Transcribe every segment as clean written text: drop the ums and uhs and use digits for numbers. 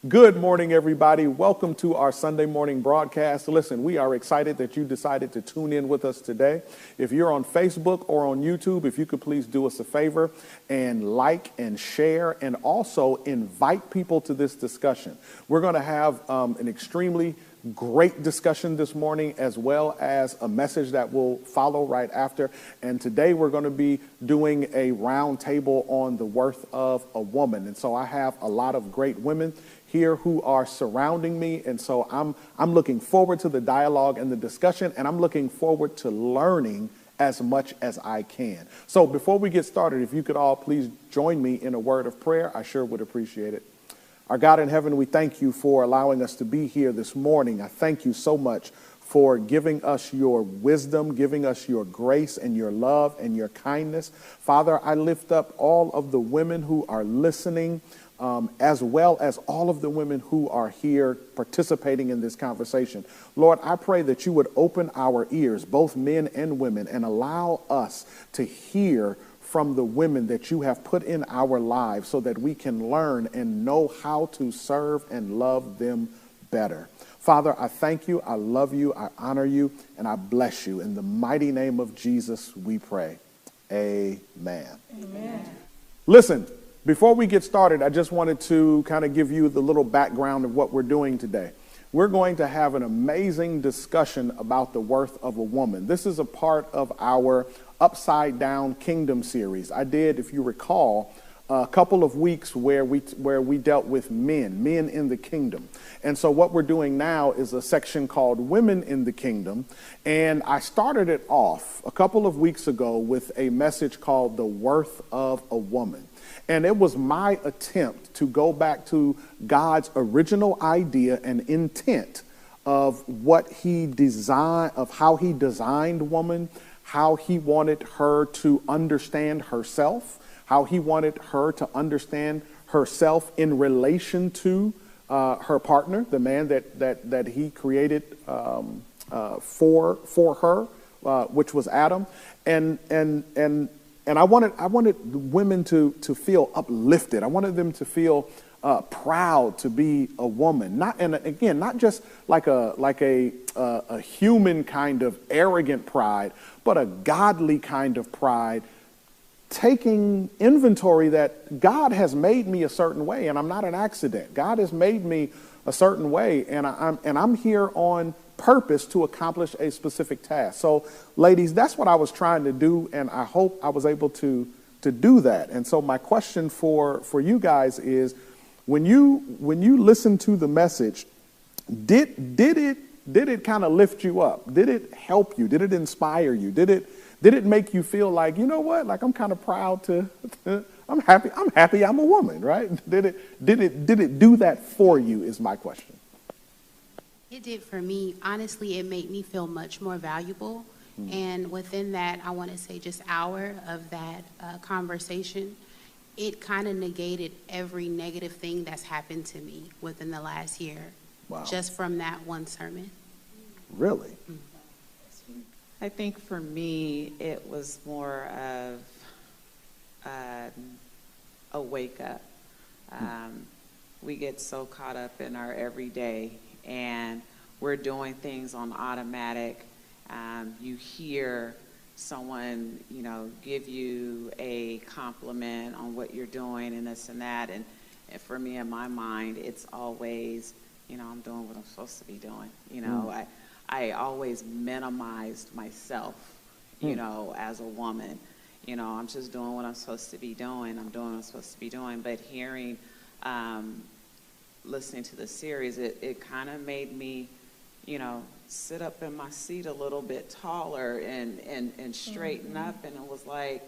Good morning, everybody. Welcome to our Sunday morning broadcast. Listen, we are excited that you decided to tune in with us today. If you're on Facebook or on YouTube, if you could please do us a favor and like and share and also invite people to this discussion. We're going to have an extremely great discussion this morning, as well as a message that will follow right after. And today we're going to be doing a round table on the worth of a woman. And so I have a lot of great women here who are surrounding me. And so I'm looking forward to the dialogue and the discussion, and I'm looking forward to learning as much as I can. So before we get started, if you could all please join me in a word of prayer, I sure would appreciate it. Our God in heaven, we thank you for allowing us to be here this morning. I thank you so much for giving us your wisdom, giving us your grace and your love and your kindness. Father, I lift up all of the women who are listening, as well as all of the women who are here participating in this conversation. Lord, I pray that you would open our ears, both men and women, and allow us to hear from the women that you have put in our lives so that we can learn and know how to serve and love them better. Father, I thank you, I love you, I honor you, and I bless you. In the mighty name of Jesus, we pray. Amen. Amen. Listen, before we get started, I just wanted to kind of give you the little background of what we're doing today. We're going to have an amazing discussion about the worth of a woman. This is a part of our Upside Down Kingdom series. I did, if you recall, a couple of weeks where we dealt with men in the kingdom. And so what we're doing now is a section called Women in the Kingdom. And I started it off a couple of weeks ago with a message called The Worth of a Woman. And it was my attempt to go back to God's original idea and intent of what he designed, of how he designed woman, how he wanted her to understand herself, how he wanted her to understand herself in relation to her partner, the man that he created for her, which was Adam, and I wanted women to feel uplifted. I wanted them to feel proud to be a woman. Not just like a human kind of arrogant pride, but a godly kind of pride, taking inventory that God has made me a certain way, and I'm not an accident. God has made me a certain way, and I'm here on purpose to accomplish a specific task. So, ladies, that's what I was trying to do, and I hope I was able to do that. And so my question for you guys is, when you listen to the message, did it kind of lift you up? Did it help you? Did it inspire you? Did it make you feel like, you know what, like I'm kind of proud to I'm happy I'm a woman, right? Did it do that for you is my question. It did for me. Honestly, it made me feel much more valuable. And within that, I want to say just hour of that conversation, it kind of negated every negative thing that's happened to me within the last year. Wow. Just from that one sermon. Really? Mm-hmm. I think for me, it was more of a wake up. We get so caught up in our everyday, and we're doing things on automatic. You hear someone, give you a compliment on what you're doing and this and that. And for me, in my mind, it's always, I'm doing what I'm supposed to be doing. I always minimized myself, as a woman. I'm just doing what I'm supposed to be doing. I'm doing what I'm supposed to be doing. But hearing, listening to the series, it kind of made me, sit up in my seat a little bit taller and straighten up. And it was like,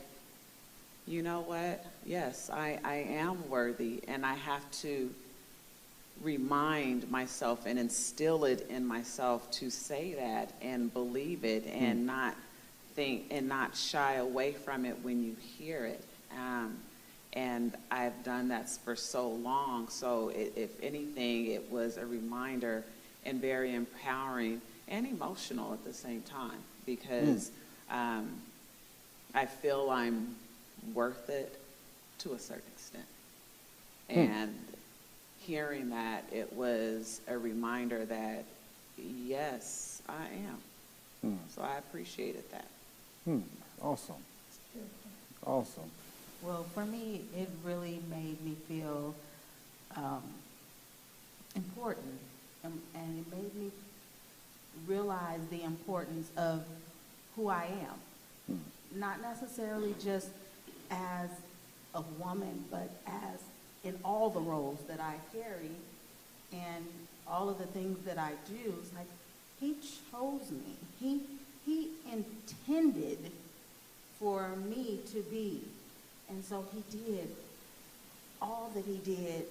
you know what? Yes, I am worthy, and I have to remind myself and instill it in myself to say that and believe it and not think and not shy away from it when you hear it. And I've done that for so long. So if anything, it was a reminder and very empowering and emotional at the same time, because I feel I'm worth it to a certain extent. And hearing that, it was a reminder that, yes, I am. So I appreciated that. Awesome. Awesome. Well, for me, it really made me feel important, and it made me realize the importance of who I am. Not necessarily just as a woman, but as in all the roles that I carry and all of the things that I do. It's like he chose me. He intended for me to be. And so he did all that he did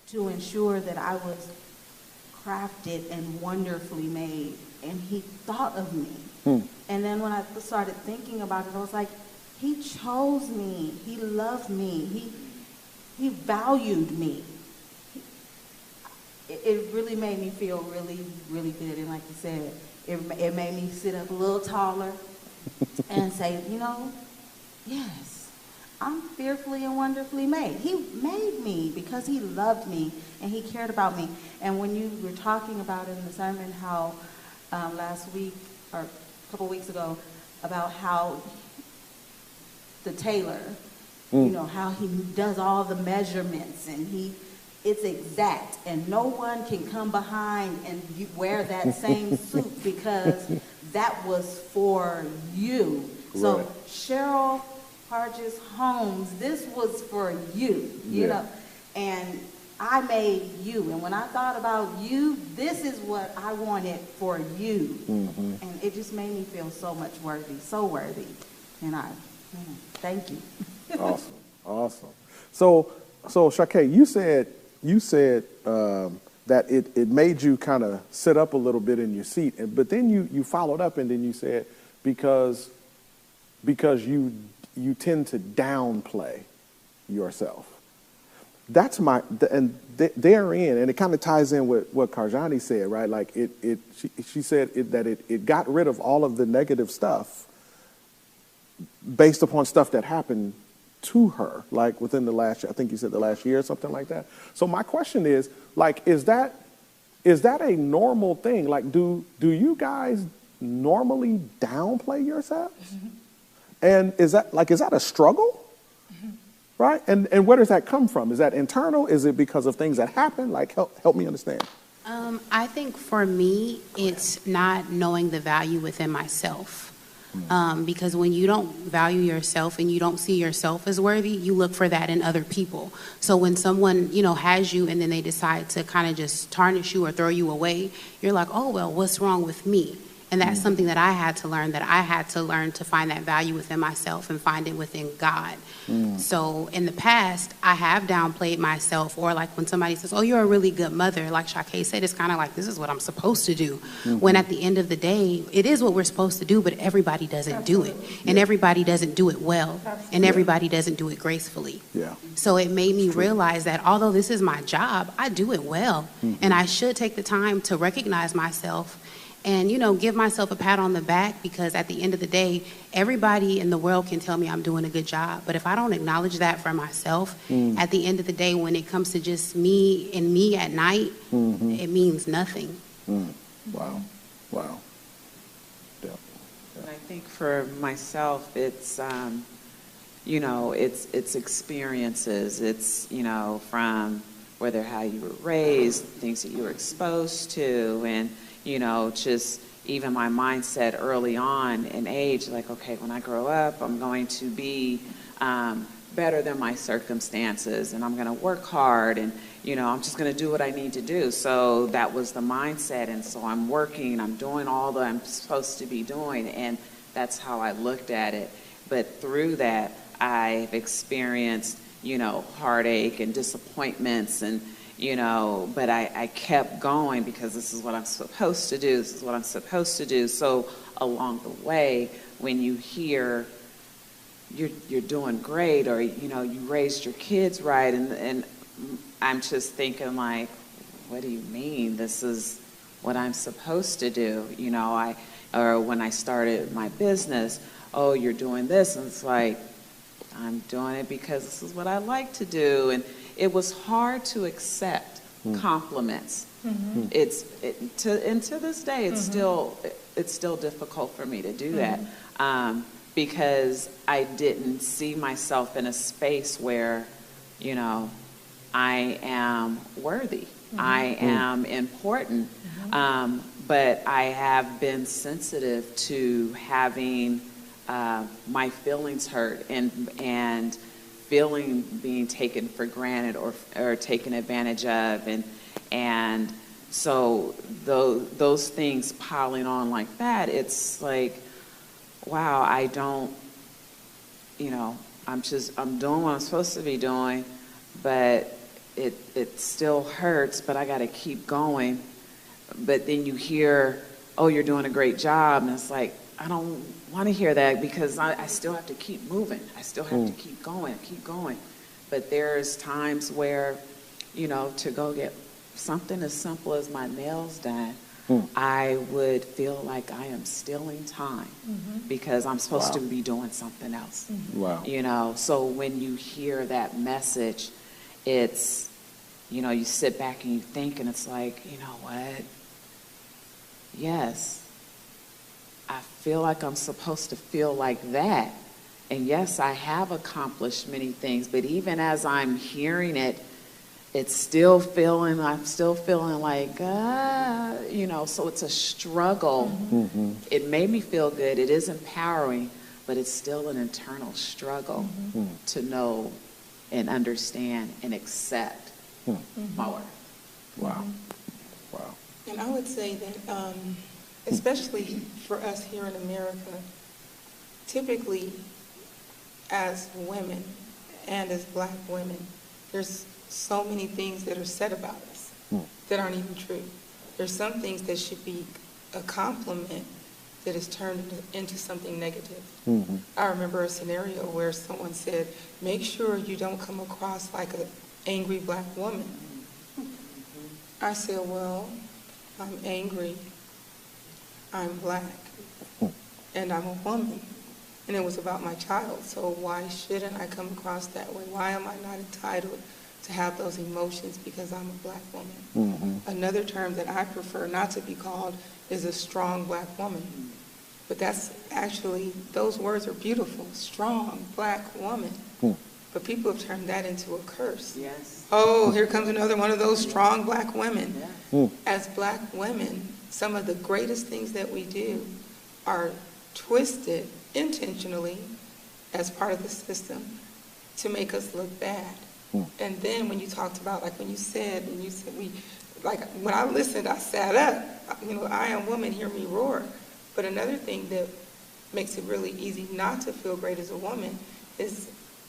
to ensure that I was crafted and wonderfully made. And he thought of me. And then when I started thinking about it, I was like, he chose me. He loved me. He valued me. It really made me feel really, really good. And like you said, it made me sit up a little taller and say, you know, yes, I'm fearfully and wonderfully made. He made me because he loved me and he cared about me. And when you were talking about it in the sermon, how last week or a couple weeks ago, about how the tailor, you know, how he does all the measurements and it's exact, and no one can come behind and wear that same suit because that was for you. So Right. Cheryl Hargis Holmes, this was for you, you know, and I made you. And when I thought about you, this is what I wanted for you. And it just made me feel so much worthy, so worthy. And thank you. Awesome. So Shakay, you said that it made you kind of sit up a little bit in your seat, but then you followed up and then you said because you tend to downplay yourself. That's therein, and it kind of ties in with what Karjani said, right? Like she said that it got rid of all of the negative stuff based upon stuff that happened to her, like within the last, I think you said the last year or something like that. So my question is, like, is that a normal thing? Like, do you guys normally downplay yourselves? And is that a struggle? Right? And where does that come from? Is that internal? Is it because of things that happen? Like, help me understand. I think for me, it's not knowing the value within myself. Because when you don't value yourself and you don't see yourself as worthy, you look for that in other people. So when someone, has you and then they decide to kind of just tarnish you or throw you away, you're like, oh, well, what's wrong with me? And that's something that I had to learn, to find that value within myself and find it within God. So in the past, I have downplayed myself, or like when somebody says, oh, you're a really good mother, like Shakay said, it's kind of like, this is what I'm supposed to do. When at the end of the day, it is what we're supposed to do, but everybody doesn't do it. And everybody doesn't do it well. And everybody doesn't do it gracefully. Yeah. So it made me realize that although this is my job, I do it well. And I should take the time to recognize myself and, give myself a pat on the back, because at the end of the day, everybody in the world can tell me I'm doing a good job. But if I don't acknowledge that for myself, at the end of the day, when it comes to just me and me at night, it means nothing. Wow. Yeah. I think for myself, it's, it's experiences. It's, from whether how you were raised, things that you were exposed to, and, just even my mindset early on in age, like, okay, when I grow up, I'm going to be better than my circumstances, and I'm going to work hard, and, I'm just going to do what I need to do. So that was the mindset, and so I'm working, I'm doing all that I'm supposed to be doing, and that's how I looked at it. But through that, I've experienced, heartache and disappointments, and but I kept going because this is what I'm supposed to do. This is what I'm supposed to do. So along the way, when you hear you're doing great, or, you raised your kids right, and I'm just thinking like, what do you mean? This is what I'm supposed to do. Or when I started my business, oh, you're doing this. And it's like, I'm doing it because this is what I like to do. And it was hard to accept compliments. And to this day, it's still difficult for me to do that, because I didn't see myself in a space where, you know, I am worthy, I am important, but I have been sensitive to having my feelings hurt and feeling being taken for granted or taken advantage of, and so those things piling on like that, it's like, wow, I don't, you know, I'm doing what I'm supposed to be doing, but it still hurts, but I got to keep going. But then you hear, oh, you're doing a great job, and it's like, I don't want to hear that, because I still have to keep moving. I still have to keep going. But there's times where, you know, to go get something as simple as my nails done, I would feel like I am stealing time because I'm supposed to be doing something else. Wow. You know, so when you hear that message, it's, you know, you sit back and you think, and it's like, you know what? Yes, I feel like I'm supposed to feel like that. And yes, I have accomplished many things, but even as I'm hearing it, I'm still feeling like, you know, so it's a struggle. It made me feel good. It is empowering, but it's still an internal struggle to know and understand and accept my worth. Wow. Wow. And I would say that, especially for us here in America, typically as women and as Black women, there's so many things that are said about us that aren't even true. There's some things that should be a compliment that is turned into something negative. I remember a scenario where someone said, make sure you don't come across like an angry Black woman. I said, well, I'm angry, I'm Black, and I'm a woman. And it was about my child, so why shouldn't I come across that way? Why am I not entitled to have those emotions because I'm a Black woman? Another term that I prefer not to be called is a strong Black woman. But that's actually, those words are beautiful, strong Black woman. But people have turned that into a curse. Yes. Oh, here comes another one of those strong Black women. As Black women, some of the greatest things that we do are twisted intentionally as part of the system to make us look bad. And then when you talked about, like when you said like when I listened, I sat up. You know, I am woman, hear me roar. But another thing that makes it really easy not to feel great as a woman is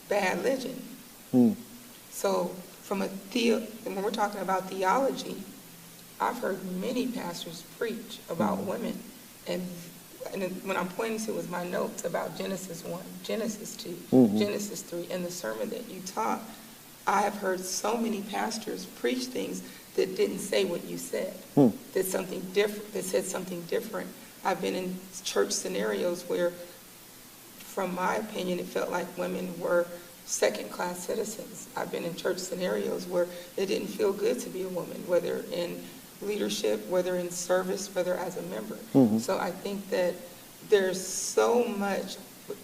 bad religion. So from when we're talking about theology, I've heard many pastors preach about women, and when I'm pointing to was my notes about Genesis 1, Genesis 2, Genesis 3, and the sermon that you taught. I have heard so many pastors preach things that didn't say what you said, that said something different. I've been in church scenarios where, from my opinion, it felt like women were second-class citizens. I've been in church scenarios where it didn't feel good to be a woman, whether in leadership, whether in service, whether as a member. So I think that there's so much,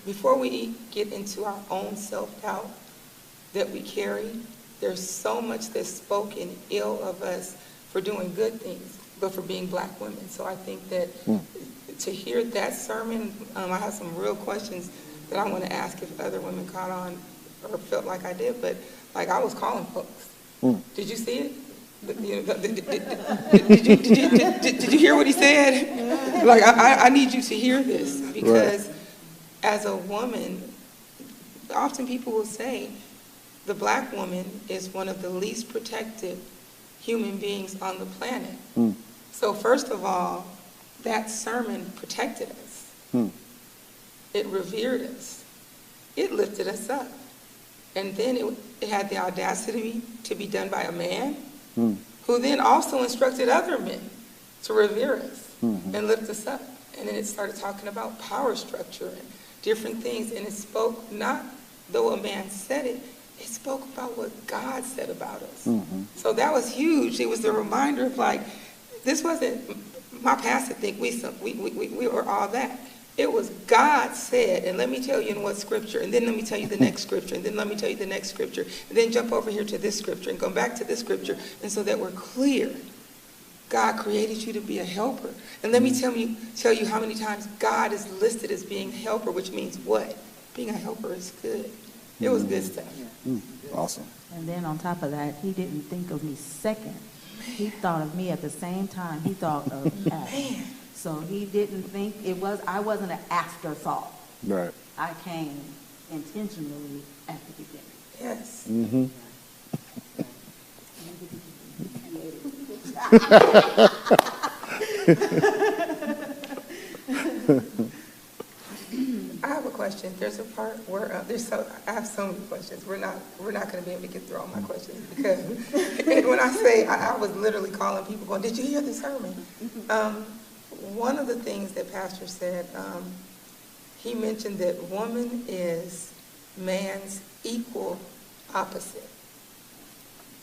before we get into our own self-doubt that we carry, there's so much that's spoken ill of us for doing good things, but for being Black women. So I think that to hear that sermon, I have some real questions that I want to ask if other women caught on or felt like I did, but like I was calling folks. Did you see it? Did you hear what he said? Like, I need you to hear this, because as a woman, often people will say the Black woman is one of the least protected human beings on the planet. So first of all, that sermon protected us. It revered us. It lifted us up. And then it had the audacity to be done by a man who then also instructed other men to revere us and lift us up. And then it started talking about power structure and different things. And it spoke, not though a man said it, It spoke about what God said about us. So that was huge. It was a reminder of like, this wasn't my pastor think we were all that. It was God said, and let me tell you in what scripture, and then let me tell you the next scripture, and then let me tell you the next scripture, and then jump over here to this scripture and go back to this scripture, and so that we're clear. God created you to be a helper. And let me tell you how many times God is listed as being a helper, which means what? Being a helper is good. It was good stuff. Awesome. And then on top of that, he didn't think of me second. He thought of me at the same time. He thought of us. So he didn't think I wasn't an afterthought. Right. I came intentionally at the beginning. Yes. I have a question. There's a part where I have so many questions. We're not going to be able to get through all my questions because when I say I was literally calling people going, "Did you hear the sermon?" One of the things that Pastor said, he mentioned that woman is man's equal opposite.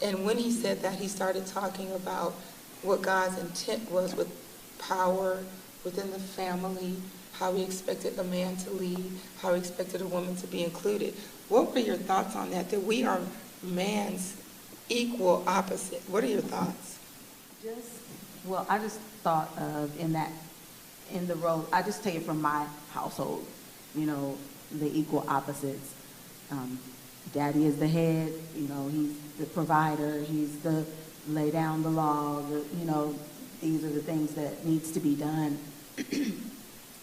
And when he said that, he started talking about what God's intent was with power within the family, how he expected a man to lead, how he expected a woman to be included. What were your thoughts on that we are man's equal opposite? What are your thoughts? I just thought of in the role, I just take it from my household, the equal opposites. Daddy is the head, he's the provider, he's the lay down the law, these are the things that needs to be done.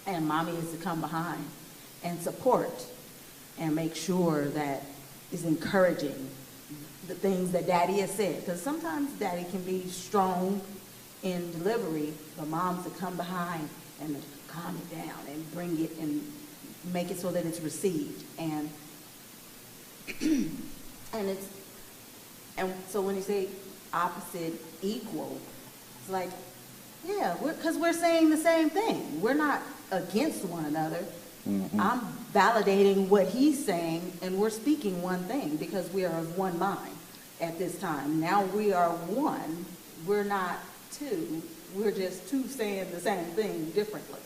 And mommy is to come behind and support and make sure that is encouraging the things that daddy has said. Because sometimes daddy can be strong in delivery, but mom's to come behind and to calm it down and bring it and make it so that it's received. And so when you say opposite, equal, it's like, yeah, because we're saying the same thing. We're not against one another. I'm validating what he's saying, and we're speaking one thing because we are of one mind at this time. Now we are one. We're not two. We're just two saying the same thing differently.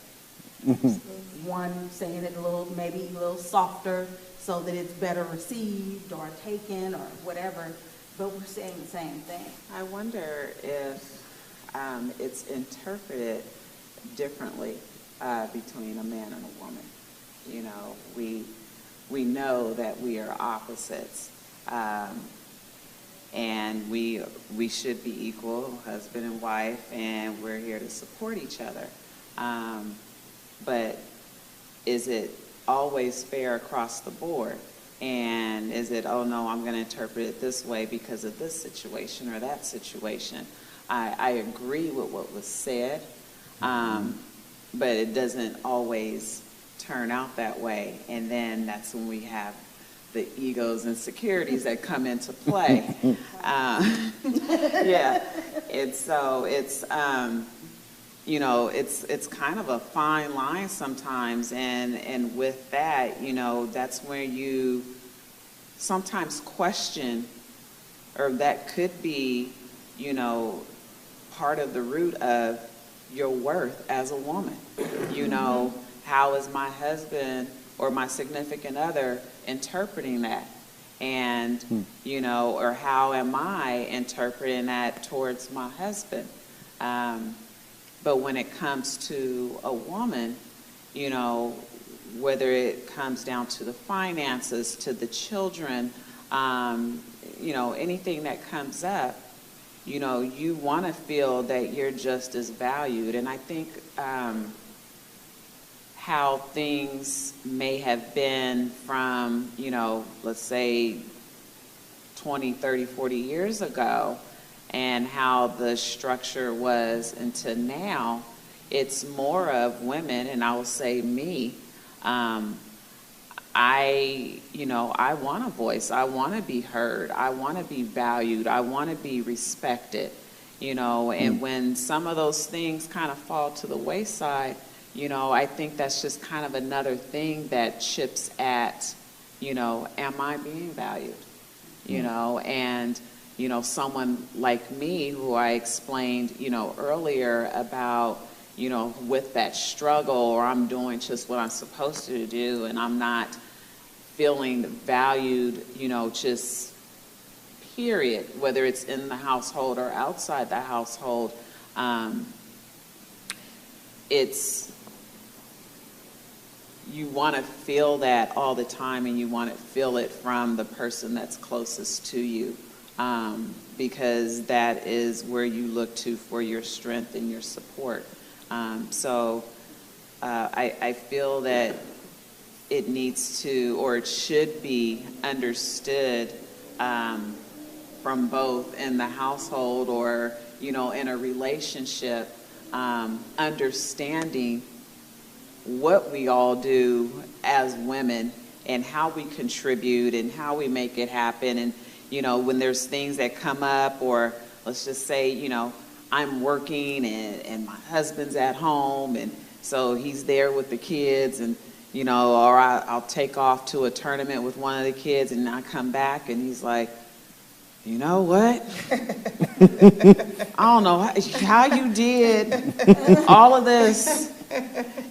One saying it maybe a little softer so that it's better received or taken or whatever, but we're saying the same thing. I wonder if it's interpreted differently between a man and a woman. We know that we are opposites, and we should be equal, husband and wife, and we're here to support each other. But is it always fair across the board? And is it, oh no, I'm going to interpret it this way because of this situation or that situation? I agree with what was said, but it doesn't always turn out that way. And then that's when we have the egos and insecurities that come into play. Yeah, it's kind of a fine line sometimes, and with that, that's where you sometimes question, or that could be, part of the root of your worth as a woman. How is my husband or my significant other interpreting that? And, or how am I interpreting that towards my husband? But when it comes to a woman, whether it comes down to the finances, to the children, anything that comes up, you want to feel that you're just as valued. And I think how things may have been from, let's say 20, 30, 40 years ago, and how the structure was until now, it's more of women, and I will say me. I want a voice. I want to be heard. I want to be valued. I want to be respected, and when some of those things kind of fall to the wayside, I think that's just kind of another thing that chips at, am I being valued? you know, and, you know, someone like me who I explained, you know, earlier about, you know, with that struggle, or I'm doing just what I'm supposed to do and I'm not feeling valued, you know, just period, whether it's in the household or outside the household. It's, you want to feel that all the time, and you want to feel it from the person that's closest to you, because that is where you look to for your strength and your support. So I feel that it needs to, or it should be understood from both in the household or, you know, in a relationship, understanding what we all do as women and how we contribute and how we make it happen. And, you know, when there's things that come up, or let's just say, you know, I'm working and my husband's at home, and so he's there with the kids, and, you know, or I'll take off to a tournament with one of the kids, and I come back and he's like, you know what? I don't know how you did all of this.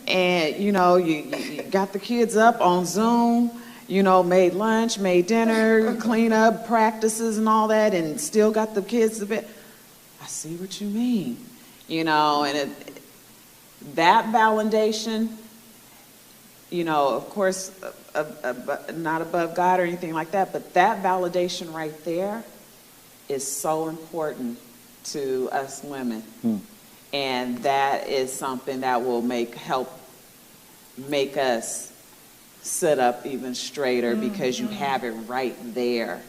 And, you know, you got the kids up on Zoom, you know, made lunch, made dinner, clean up practices and all that, and still got the kids to bed. I see what you mean, you know, and that validation, you know, of course, not above God or anything like that, but that validation right there is so important to us women. And that is something that will help make us sit up even straighter, because you have it right there.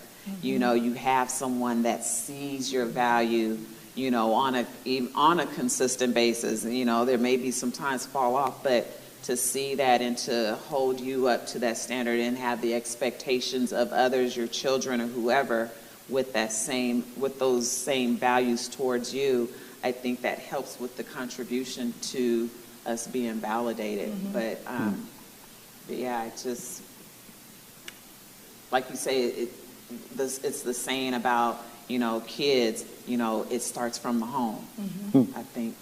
You know, you have someone that sees your value, you know, on a consistent basis. You know, there may be some times fall off, but to see that and to hold you up to that standard and have the expectations of others, your children or whoever, with those same values towards you, I think that helps with the contribution to us being validated. But yeah, it just, like you say, it's the saying about, you know, kids, you know, it starts from the home. I think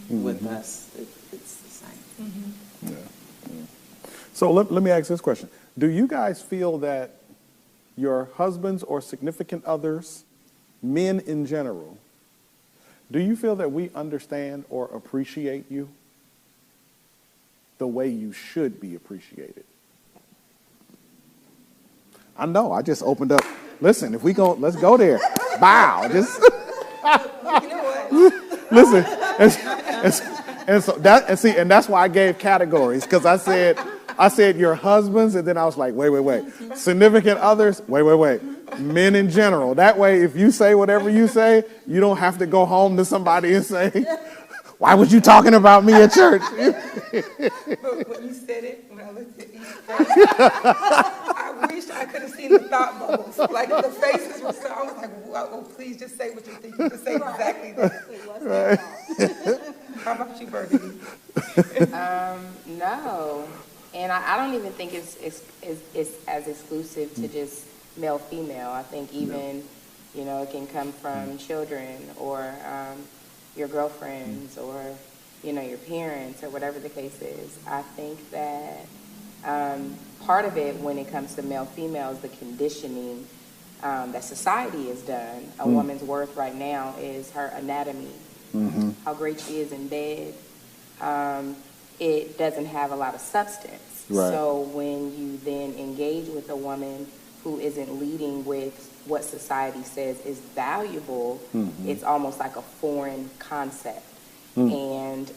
with us, it's the same. Yeah. So let me ask this question. Do you guys feel that your husbands or significant others, men in general, do you feel that we understand or appreciate you the way you should be appreciated? I know, I just opened up. Listen, if we go, let's go there. Bow. Just listen. And that's why I gave categories, because I said your husbands, and then I was like, wait. Significant others, wait. Men in general. That way, if you say whatever you say, you don't have to go home to somebody and say, why was you talking about me at church? But when you said it, when I looked at each face, I wish I could have seen the thought bubbles. Like the faces were so, I was like, oh, please just say what you're thinking. Just say exactly that. How about you, Burgundy? No. And I don't even think it's as exclusive to just male, female. I think even, you know, it can come from children or your girlfriends or, you know, your parents or whatever the case is. I think that part of it when it comes to male, female is the conditioning that society has done. A woman's worth right now is her anatomy, how great she is in bed. It doesn't have a lot of substance. Right. So when you then engage with a woman who isn't leading with what society says is valuable, it's almost like a foreign concept. And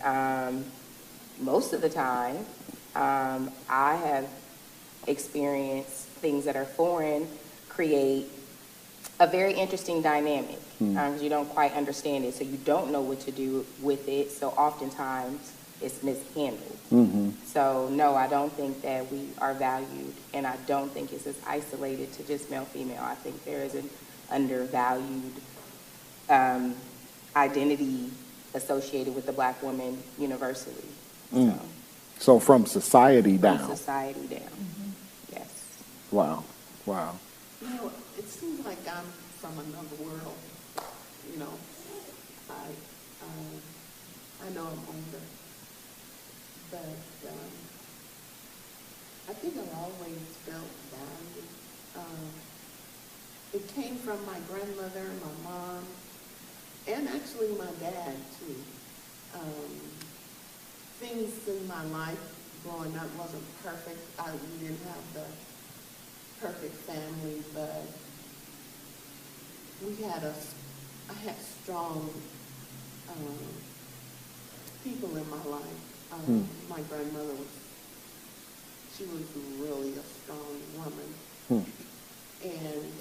most of the time, I have experienced things that are foreign create a very interesting dynamic. You don't quite understand it, so you don't know what to do with it. So oftentimes it's mishandled. So no, I don't think that we are valued, and I don't think it's as isolated to just male, female. I think there is an undervalued identity associated with the black woman universally. So from society down. From society down. Yes. Wow. You know, it seems like I'm from another world, you know. I know I'm older, but I think I've always felt valued. It came from my grandmother, my mom, and actually my dad too. Things in my life growing up wasn't perfect. We didn't have the perfect family, but I had strong people in my life. My grandmother she was really a strong woman. And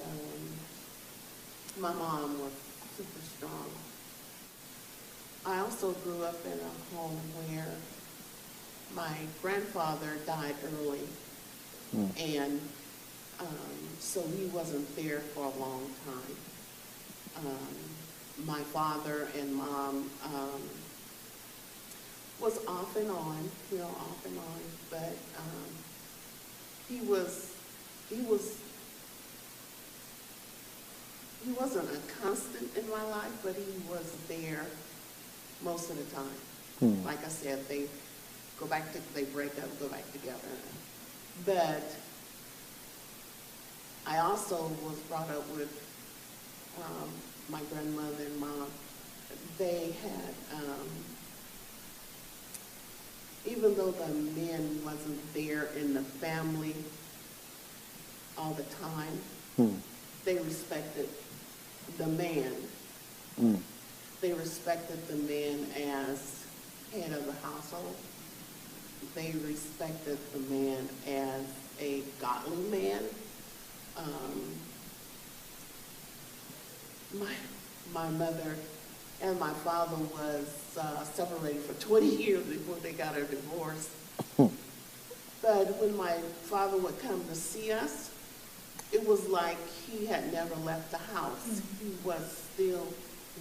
my mom was super strong. I also grew up in a home where my grandfather died early, and so he wasn't there for a long time. My father and mom was off and on, but he wasn't a constant in my life, but he was there most of the time. Like I said, they break up, go back together. But I also was brought up with my grandmother and mom. They had, even though the men wasn't there in the family all the time, they respected the man. They respected the man as head of the household. They respected the man as a godly man. My mother and my father was separated for 20 years before they got a divorce. But when my father would come to see us, it was like he had never left the house. He was still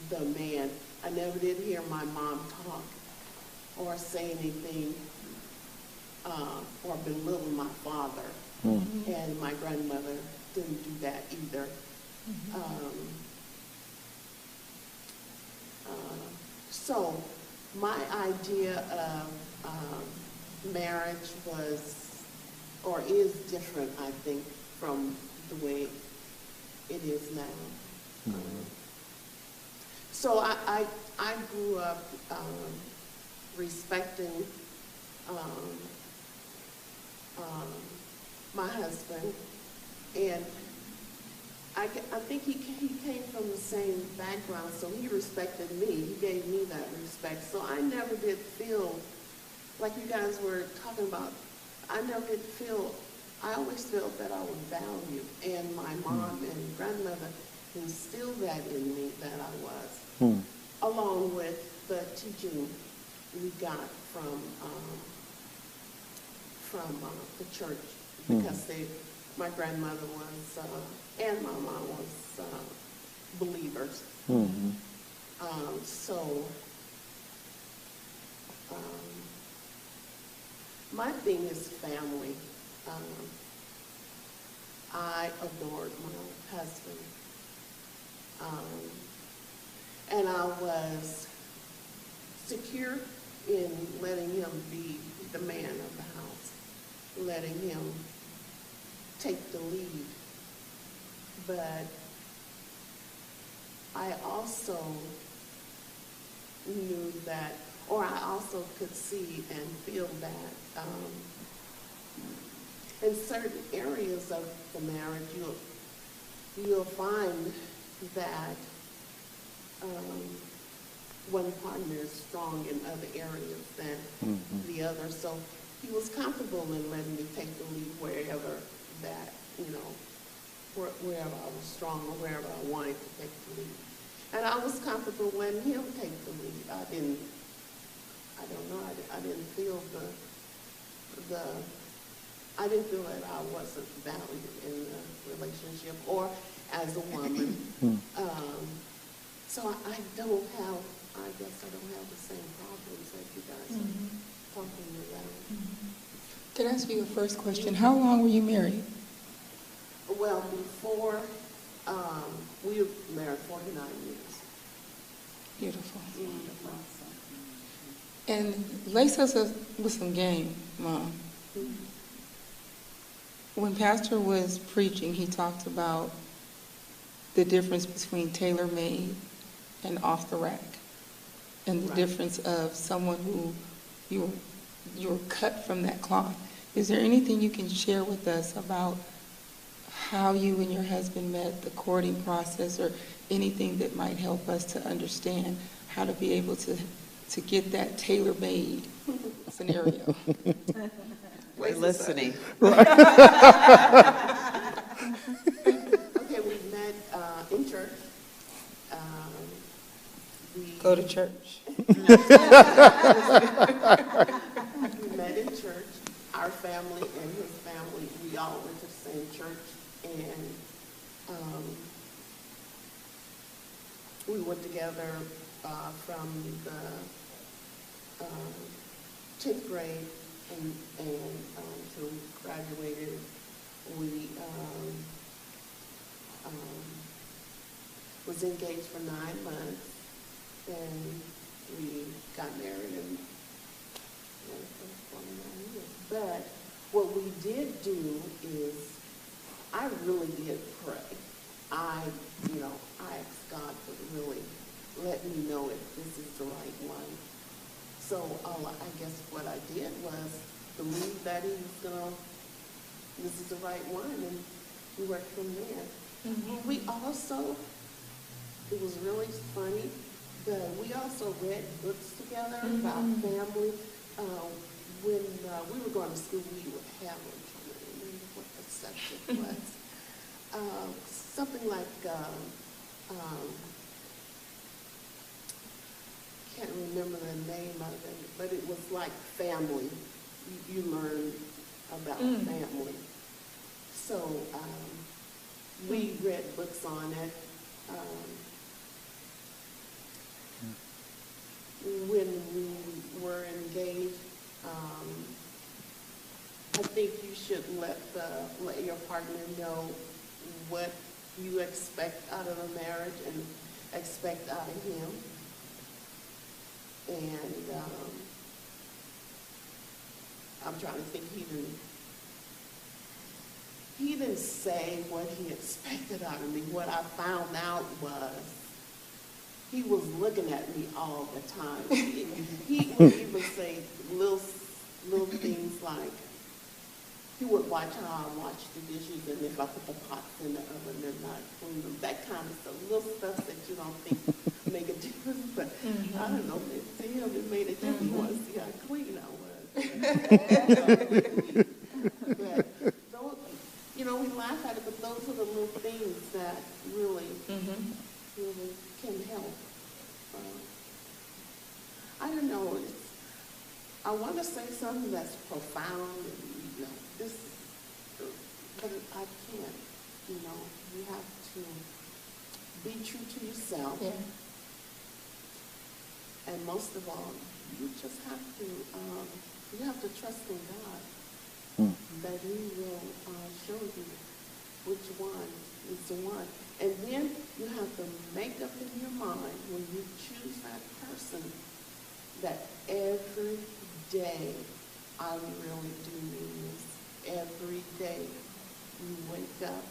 the man. I never did hear my mom talk or say anything or belittle my father. And my grandmother didn't do that either. So my idea of marriage was, or is different, I think, from the way it is now. So I grew up respecting my husband, and I think he came from the same background, so he respected me. He gave me that respect. So I never did feel, like you guys were talking about, I always felt that I was valued, and my mom and grandmother instilled that in me, that I was, along with the teaching we got from the church, because my grandmother was, and my mom was believers. My thing is family. I adored my husband. And I was secure in letting him be the man of the house, letting him take the lead. But I also knew that, or I also could see and feel that in certain areas of the marriage, you'll find that one partner is strong in other areas than the other. So he was comfortable in letting me take the lead wherever that, wherever I was strong or wherever I wanted to take the lead. And I was comfortable letting him take the lead. I didn't feel I didn't feel that I wasn't valued in the relationship or as a woman. So I guess I don't have the same problems that you guys are talking about. Can I ask you a first question? How long were you married? Well, before We were married 49 years. Beautiful. And lace us up with some game, Mom. When Pastor was preaching, he talked about the difference between tailor-made and off the rack, and the Right. difference of someone who you're cut from that cloth. Is there anything you can share with us about how you and your husband met, the courting process, or anything that might help us to understand how to be able to get that tailor-made scenario? We're listening. Okay, we met in church. We Go to church. We met in church. Our family and his family, we all went to the same church, and we were together from the 10th grade until we graduated. We was engaged for 9 months, and we got married in 29 years. But what we did do is, I really did pray. I asked God to really let me know if this is the right one. So I guess what I did was believe that this is the right one, and we worked from there. Mm-hmm. We also, it was really funny, but we also read books together about family. When we were going to school, we would have, I'm trying to remember what the subject was. Something like, can't remember the name of it, but it was like family. You learn about family. So we read books on it. When we were engaged, I think you should let your partner know what you expect out of a marriage and expect out of him. And I'm trying to think, he didn't say what he expected out of me. What I found out was he was looking at me all the time. He would even say little things like, he would watch how I wash the dishes, and if I put the pots in the oven and not clean them, that kind of stuff, little stuff that you don't think make a difference, but I don't know, to him it made a difference. He wanted to see how clean I was. But those, we laugh at it, but those are the little things that really, really can help. I don't know, I want to say something that's profound, and, but I can't, you have to be true to yourself. Yeah. And most of all, you just have to, trust in God, that He will show you which one is the one. And then you have to make up in your mind, when you choose that person, that every day, I really do mean this. Every day you wake up,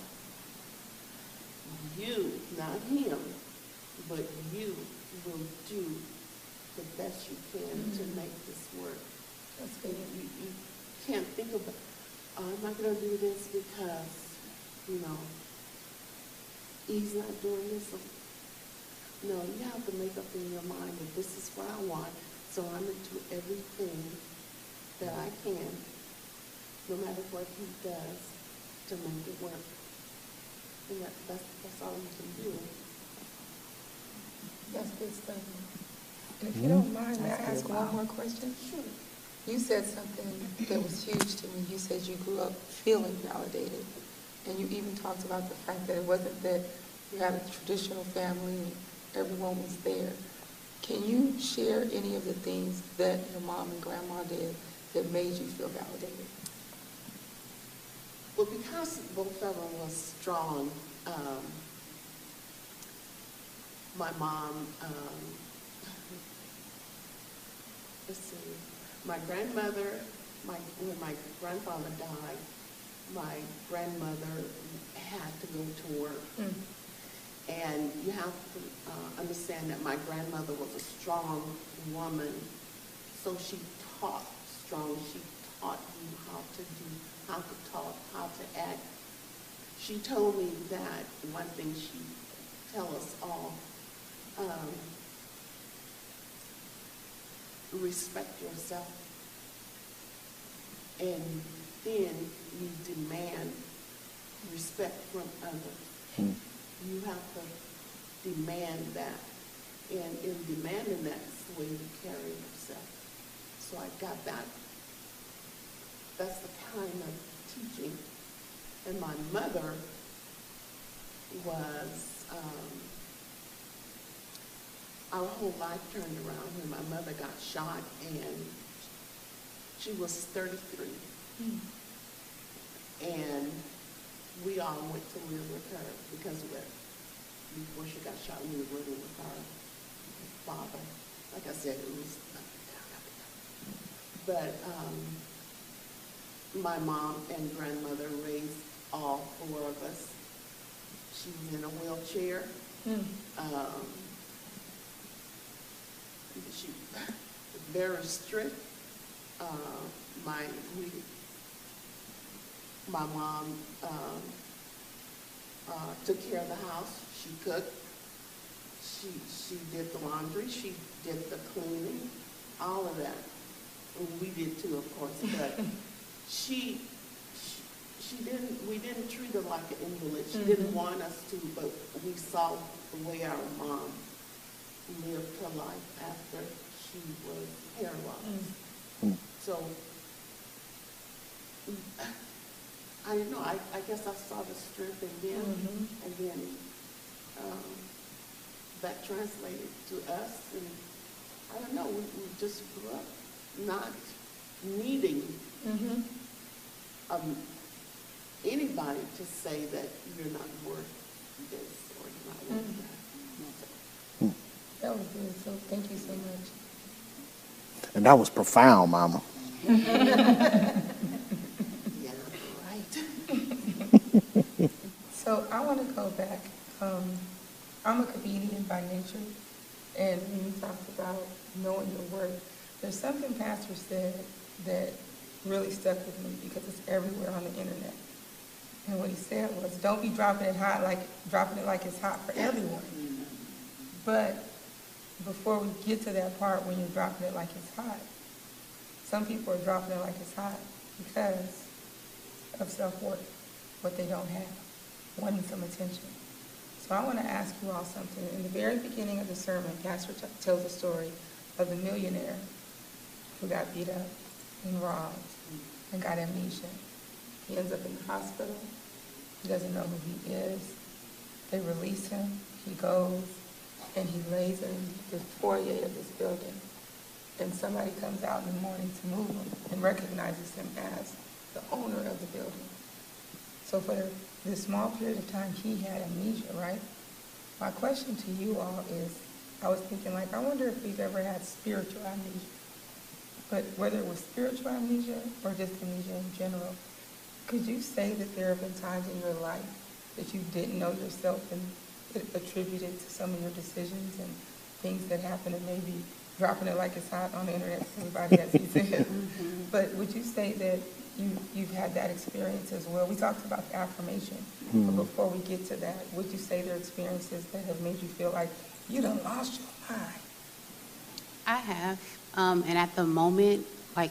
you, not him, but you will do the best you can to make this work. That's good. You can't think about, I'm not going to do this because, he's not doing this. No, you have to make up in your mind that this is what I want, so I'm going to do everything that I can, no matter what he does, to make it work. And that's all you can do. That's good stuff. And if you don't mind, may I ask one more question? Sure. You said something that was huge to me. You said you grew up feeling validated. And you even talked about the fact that it wasn't that you had a traditional family and everyone was there. Can you share any of the things that your mom and grandma did that made you feel validated? Well, because both of them were strong my mom, let's see, my grandmother, when my grandfather died, my grandmother had to go to work. And you have to understand that my grandmother was a strong woman, so she taught strong. She taught you how to do, how to talk, how to act. She told me that one thing she tell us all, respect yourself, and then you demand respect from others. You have to demand that, and in demanding that is the way you carry yourself. So I got that. That's the kind of teaching. And my mother was, our whole life turned around when my mother got shot, and she was 33. And we all went to live with her because before she got shot, we were living with our father. Like I said, it was, but my mom and grandmother raised all 4 of us. She was in a wheelchair. She was very strict. My mom took care of the house. She cooked. She did the laundry. She did the cleaning. All of that. And we did too, of course. But we didn't treat her like an invalid. She didn't want us to, but we saw the way our mom lived her life after she was paralyzed. So I don't know, I guess I saw the strength in them, and then that translated to us, and I don't know, we just grew up not needing anybody to say that you're not worth this or you're not worth that. That was good, so thank you so much. And that was profound, Mama. Yeah, right. So I want to go back. I'm a comedian by nature, and when you talked about knowing your worth, there's something Pastor said that really stuck with me because it's everywhere on the internet. And what he said was, don't be dropping it like it's hot for everyone. But before we get to that part when you're dropping it like it's hot, some people are dropping it like it's hot because of self-worth, what they don't have, wanting some attention. So I want to ask you all something. In the very beginning of the sermon, Pastor tells a story of the millionaire who got beat up and robbed and got amnesia. He ends up in the hospital. He doesn't know who he is. They release him. He goes and he lays in the foyer of this building. And somebody comes out in the morning to move him and recognizes him as the owner of the building. So for this small period of time, he had amnesia, right? My question to you all is, I was thinking, I wonder if we've ever had spiritual amnesia. But whether it was spiritual amnesia or just amnesia in general, could you say that there have been times in your life that you didn't know yourself and it attributed to some of your decisions and things that happened, and maybe dropping it like it's hot on the internet, everybody has seen it. But would you say that you've had that experience as well? We talked about the affirmation, but before we get to that, would you say there are experiences that have made you feel like you done lost your mind? I have, and at the moment,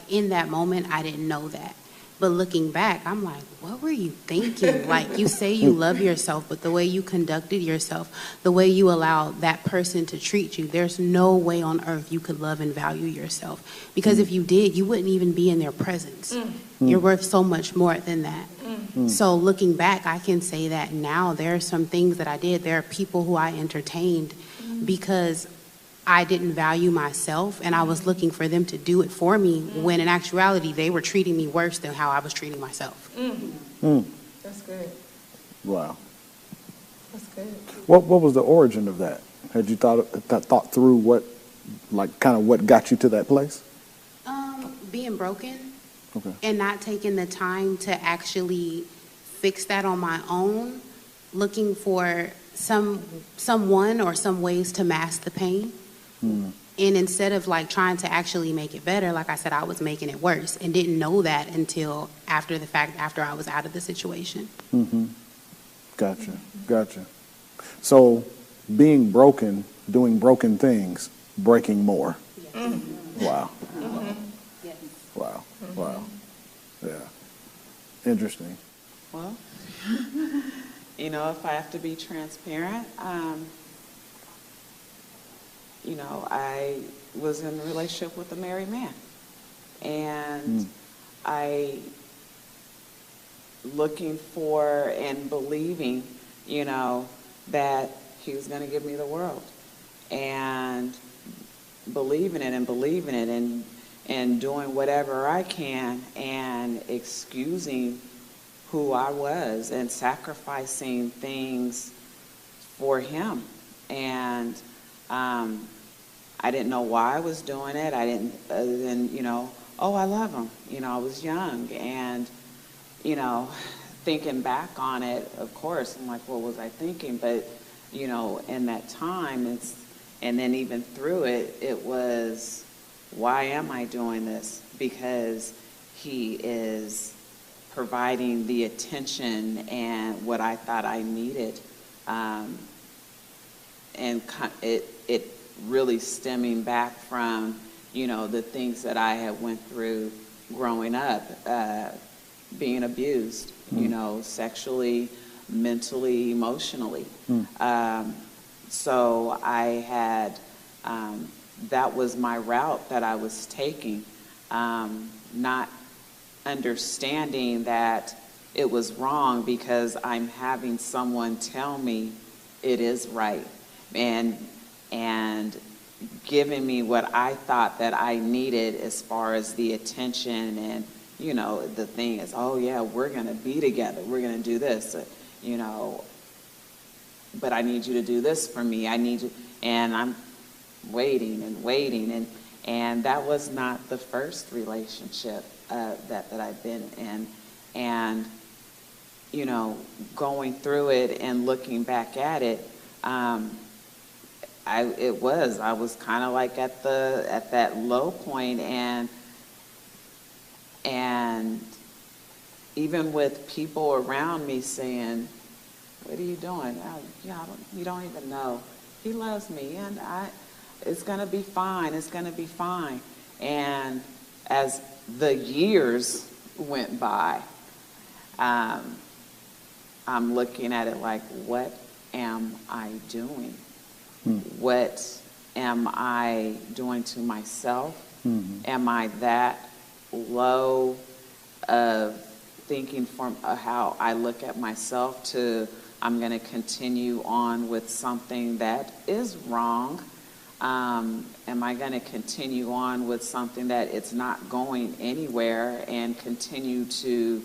in that moment, I didn't know that. But looking back, I'm like, what were you thinking? You say you love yourself, but the way you conducted yourself, the way you allowed that person to treat you, there's no way on earth you could love and value yourself. Because if you did, you wouldn't even be in their presence. You're worth so much more than that. So looking back, I can say that now there are some things that I did. There are people who I entertained because I didn't value myself, and I was looking for them to do it for me, when in actuality, they were treating me worse than how I was treating myself. That's good. Wow. That's good. What was the origin of that? Had you thought through what, like, kind of what got you to that place? Being broken Okay. and not taking the time to actually fix that on my own, looking for someone or some ways to mask the pain. And instead of like trying to actually make it better, like I said, I was making it worse and didn't know that until after the fact, after I was out of the situation. Gotcha. So being broken, doing broken things, breaking more. Yes. Wow. Yes. Wow. Yeah. Interesting. Well, you know, if I have to be transparent, you know, I was in a relationship with a married man. And I looking for and believing, you know, that he was going to give me the world. And believing it and doing whatever I can and excusing who I was and sacrificing things for him. And I didn't know why I was doing it. I didn't, other than, you know, oh, I love him. You know, I was young. And, you know, thinking back on it, of course, I'm like, what was I thinking? But, you know, in that time, and then even through it, it was, why am I doing this? Because he is providing the attention and what I thought I needed. And it really stemming back from, you know, the things that I had went through growing up, being abused, you know, sexually, mentally, emotionally. So I had, that was my route that I was taking, not understanding that it was wrong because I'm having someone tell me it is right, and giving me what I thought that I needed as far as the attention. And, you know, the thing is, oh yeah, we're going to be together, we're going to do this, you know, but I need you to do this for me, I need you, and I'm waiting, and that was not the first relationship that I've been in. And, you know, going through it and looking back at it, I was kind of like at that low point, and even with people around me saying, what are you doing? You don't even know. He loves me, and it's going to be fine. It's going to be fine. And as the years went by, I'm looking at it like, what am I doing? What am I doing to myself? Am I that low of thinking from how I look at myself to I'm going to continue on with something that is wrong? Am I going to continue on with something that it's not going anywhere and continue to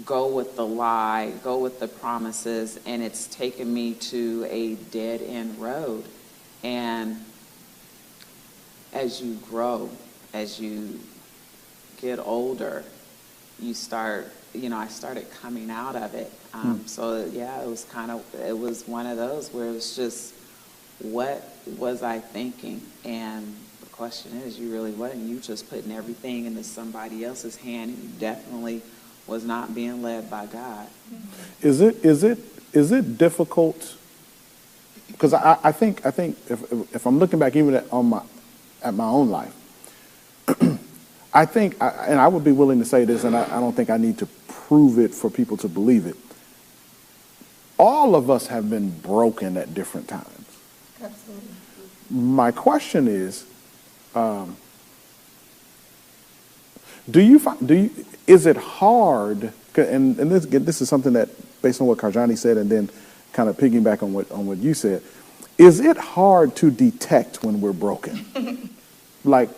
go with the lie, go with the promises, and it's taken me to a dead-end road? And as you grow, as you get older, you start, you know, I started coming out of it. So yeah, it was one of those where it was just, what was I thinking? And the question is, you really wasn't. You just putting everything into somebody else's hand, and you definitely was not being led by God. Is it difficult? Because I think if I'm looking back even at my own life, I think, and I would be willing to say this, and I don't think I need to prove it for people to believe it. All of us have been broken at different times. Absolutely. My question is, is it hard? And this is something that, based on what Karjani said, and then kind of piggyback on what you said, is it hard to detect when we're broken? Like,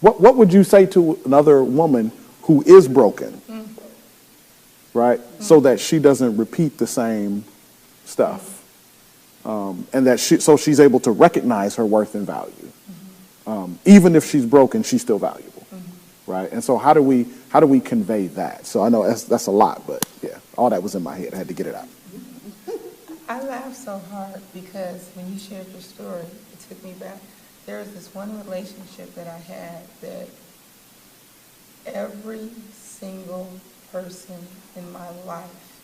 what would you say to another woman who is broken, right? So that she doesn't repeat the same stuff. and that so she's able to recognize her worth and value. Even if she's broken, she's still valuable, right? And so how do we convey that? So I know that's a lot, but yeah, all that was in my head. I had to get it out. I laughed so hard because when you shared your story, it took me back. There was this one relationship that I had that every single person in my life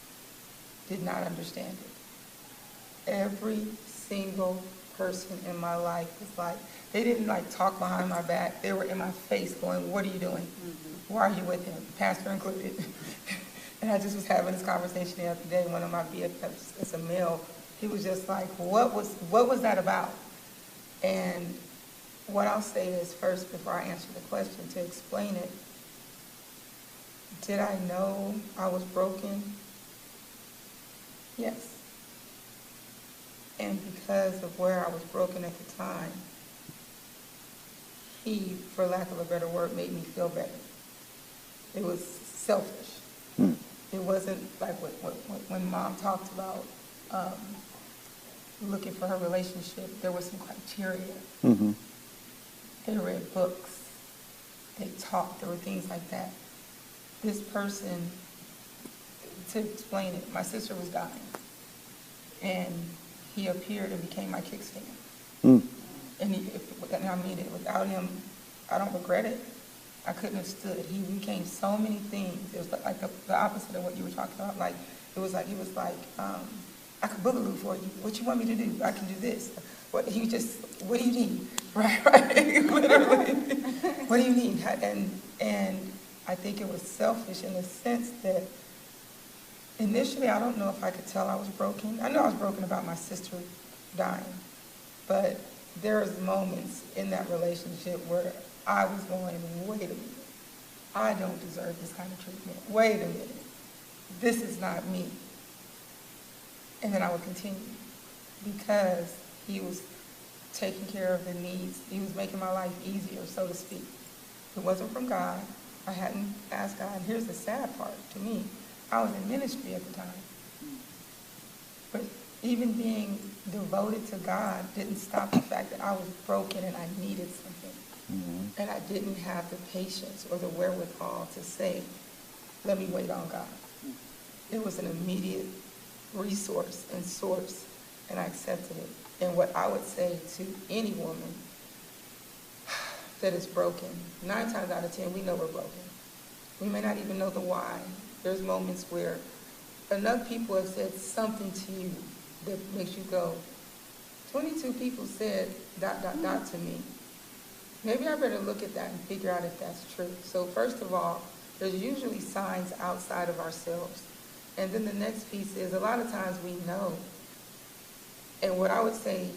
did not understand it. Every single person in my life was like, they didn't like talk behind my back. They were in my face going, what are you doing? Why are you with him? Pastor included. And I just was having this conversation the other day. One of my BFFs, as a male, he was just like, what was that about? And what I'll say is first, before I answer the question, to explain it, did I know I was broken? Yes. And because of where I was broken at the time, he, for lack of a better word, made me feel better. It was selfish. It wasn't like when Mom talked about looking for her relationship, there was some criteria. They read books. They talked. There were things like that. This person, to explain it, my sister was dying. And he appeared and became my kickstand. And I mean it, without him, I don't regret it. I couldn't have stood. He became so many things. It was like the opposite of what you were talking about. Like, it was like, he was like, I could boogaloo for you. What you want me to do? I can do this. What do you need? Right. Literally. What do you need? And I think it was selfish in the sense that initially I don't know if I could tell I was broken. I know I was broken about my sister dying. But there was moments in that relationship where I was going, wait a minute, I don't deserve this kind of treatment. Wait a minute, this is not me. And then I would continue because he was taking care of the needs. He was making my life easier, so to speak. It wasn't from God. I hadn't asked God. And here's the sad part to me. I was in ministry at the time. But even being devoted to God didn't stop the fact that I was broken and I needed something. And I didn't have the patience or the wherewithal to say, let me wait on God. It was an immediate resource and source, and I accepted it. And what I would say to any woman that is broken, 9 times out of 10, we know we're broken. We may not even know the why. There's moments where enough people have said something to you that makes you go, 22 people said ... to me. Maybe I better look at that and figure out if that's true. So first of all, there's usually signs outside of ourselves. And then the next piece is a lot of times we know. And what I would say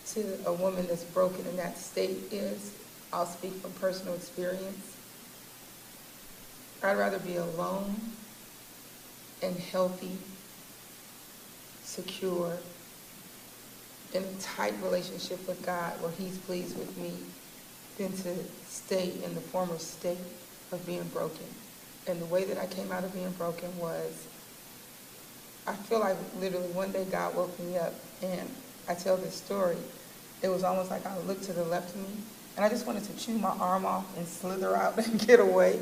to a woman that's broken in that state is, I'll speak from personal experience, I'd rather be alone and healthy, secure, in a tight relationship with God where he's pleased with me than to stay in the former state of being broken. And the way that I came out of being broken was, I feel like literally one day God woke me up, and I tell this story. It was almost like I looked to the left of me and I just wanted to chew my arm off and slither out and get away,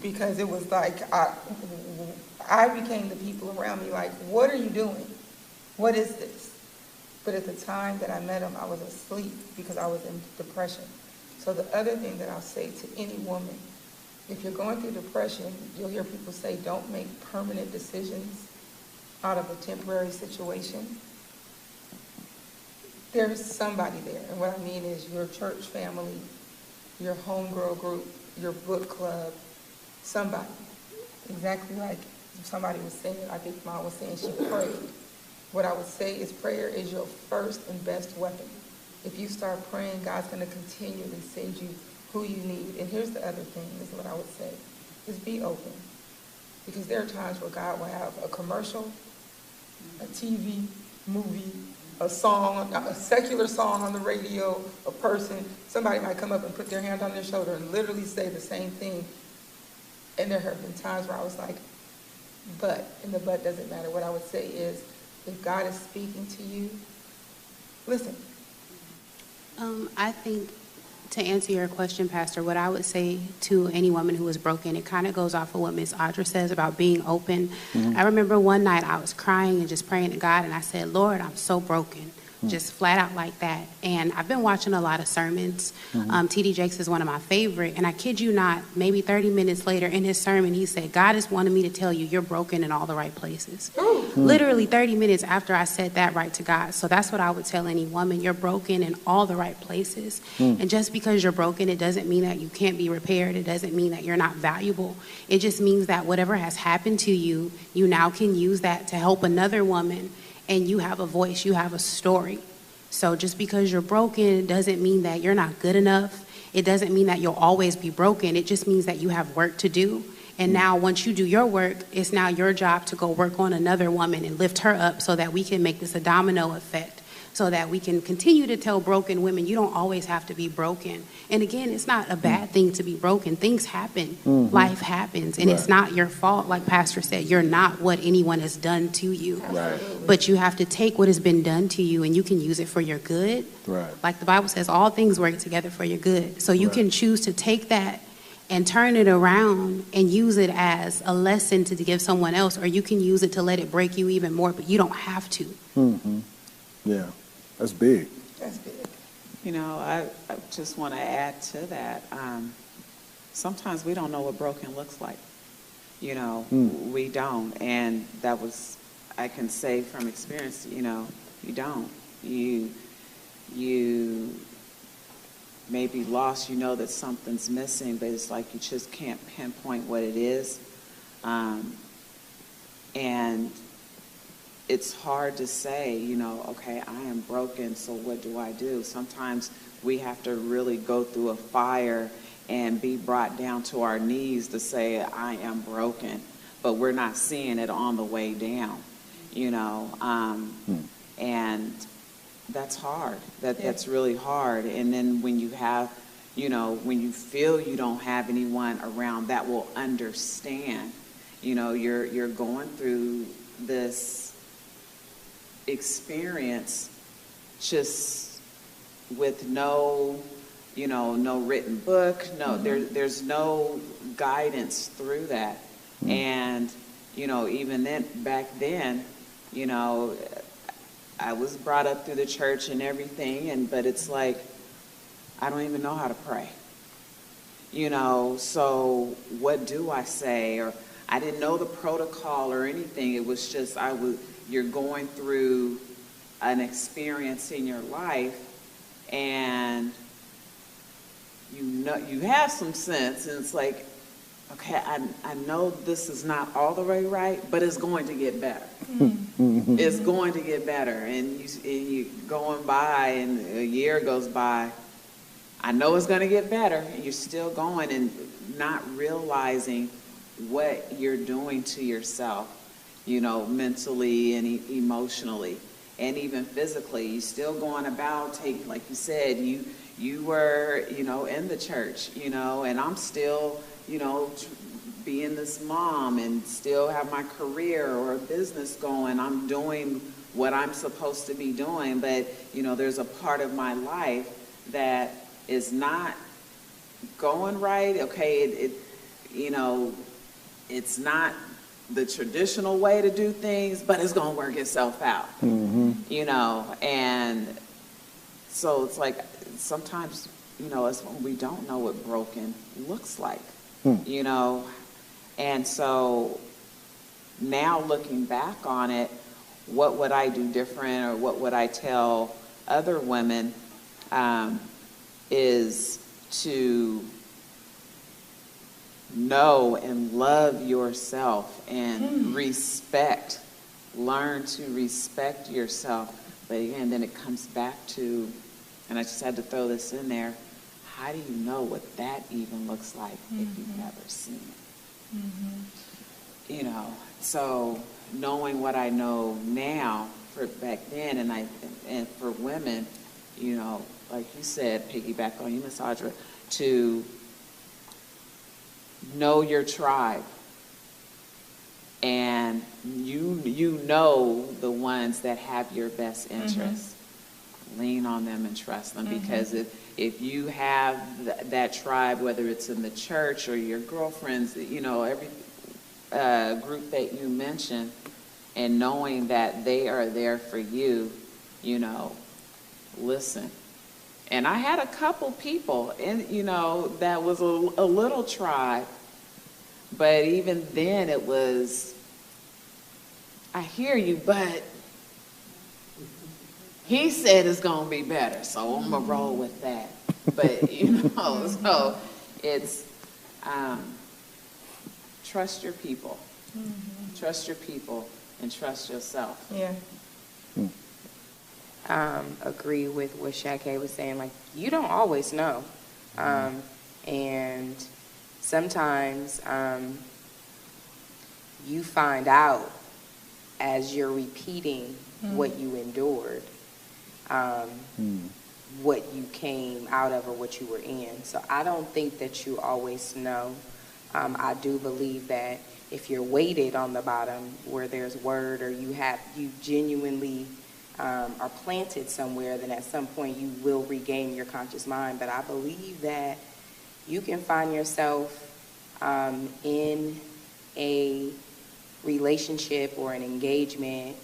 because it was like I became the people around me like, what are you doing? What is this? But at the time that I met him, I was asleep because I was in depression. So the other thing that I'll say to any woman, if you're going through depression, you'll hear people say, don't make permanent decisions out of a temporary situation. There's somebody there. And what I mean is your church family, your homegirl group, your book club, somebody. Exactly like somebody was saying, I think Mom was saying she prayed. What I would say is prayer is your first and best weapon. If you start praying, God's going to continually send you who you need. And here's the other thing, is what I would say, is be open. Because there are times where God will have a commercial, a TV, movie, a song, a secular song on the radio, a person, somebody might come up and put their hand on their shoulder and literally say the same thing. And there have been times where I was like, and the but doesn't matter. What I would say is, if God is speaking to you, listen. I think to answer your question, Pastor, what I would say to any woman who is broken, it kind of goes off of what Ms. Audra says about being open. I remember one night I was crying and just praying to God, and I said, Lord, I'm so broken. Just flat out like that. And I've been watching a lot of sermons. T.D. Jakes is one of my favorite. And I kid you not, maybe 30 minutes later in his sermon, he said, God has wanted me to tell you you're broken in all the right places. Literally 30 minutes after I said that right to God. So that's what I would tell any woman. You're broken in all the right places. And just because you're broken, it doesn't mean that you can't be repaired. It doesn't mean that you're not valuable. It just means that whatever has happened to you, you now can use that to help another woman. And you have a voice, you have a story. So just because you're broken doesn't mean that you're not good enough. It doesn't mean that you'll always be broken. It just means that you have work to do. And now once you do your work, it's now your job to go work on another woman and lift her up so that we can make this a domino effect, so that we can continue to tell broken women, you don't always have to be broken. And again, it's not a bad thing to be broken. Things happen. Life happens. And it's not your fault. Like Pastor said, you're not what anyone has done to you. Right. But you have to take what has been done to you and you can use it for your good. Right. Like the Bible says, all things work together for your good. So you can choose to take that and turn it around and use it as a lesson to give someone else, or you can use it to let it break you even more, but you don't have to. Yeah, that's big. That's big. You know, I just want to add to that. Sometimes we don't know what broken looks like. You know, we don't. And that was, I can say from experience, you know, you don't. You may be lost, you know that something's missing, but it's like you just can't pinpoint what it is. And it's hard to say, you know, okay, I am broken, so what do I do? Sometimes we have to really go through a fire and be brought down to our knees to say, I am broken, but we're not seeing it on the way down, you know. And that's hard. That's really hard. And then when you have, you know, when you feel you don't have anyone around that will understand, you know, you're going through this experience just with no, you know, no written book, no, there's no guidance through that. And, you know, even then, back then, you know, I was brought up through the church and everything, but it's like, I don't even know how to pray. You know, so what do I say? Or I didn't know the protocol or anything. It was just, you're going through an experience in your life, and you know, you have some sense, and it's like, okay, I know this is not all the way right, but it's going to get better. It's going to get better. And you going by, and a year goes by, I know it's going to get better, and you're still going and not realizing what you're doing to yourself, you know, mentally and emotionally, and even physically. You're still going about, like you said, you were, you know, in the church, you know, and I'm still, you know, being this mom and still have my career or a business going. I'm doing what I'm supposed to be doing, but, you know, there's a part of my life that is not going right. Okay, it you know, it's not the traditional way to do things, but it's going to work itself out, you know, and so it's like sometimes, you know, it's when we don't know what broken looks like, you know, and so now looking back on it, what would I do different, or what would I tell other women is to know and love yourself and respect, learn to respect yourself. But again, then it comes back to, and I just had to throw this in there, how do you know what that even looks like if you've never seen it? You know, so knowing what I know now for back then, and for women, you know, like you said, piggyback on you, Ms. Audra, to know your tribe. and you know the ones that have your best interests. Lean on them and trust them, because if you have that tribe, whether it's in the church or your girlfriends, you know, every group that you mentioned, and knowing that they are there for you, you know, listen. And I had a couple people, and you know, that was a little tribe, but even then it was, I hear you, but he said it's going to be better, so I'm going to roll with that. But, you know, so it's trust your people. Trust your people and trust yourself. Yeah. Agree with what Shaqay was saying. Like, you don't always know. And sometimes you find out as you're repeating what you endured, what you came out of or what you were in. So I don't think that you always know. I do believe that if you're weighted on the bottom where there's word, or you genuinely are planted somewhere, then at some point you will regain your conscious mind. But I believe that you can find yourself in a relationship or an engagement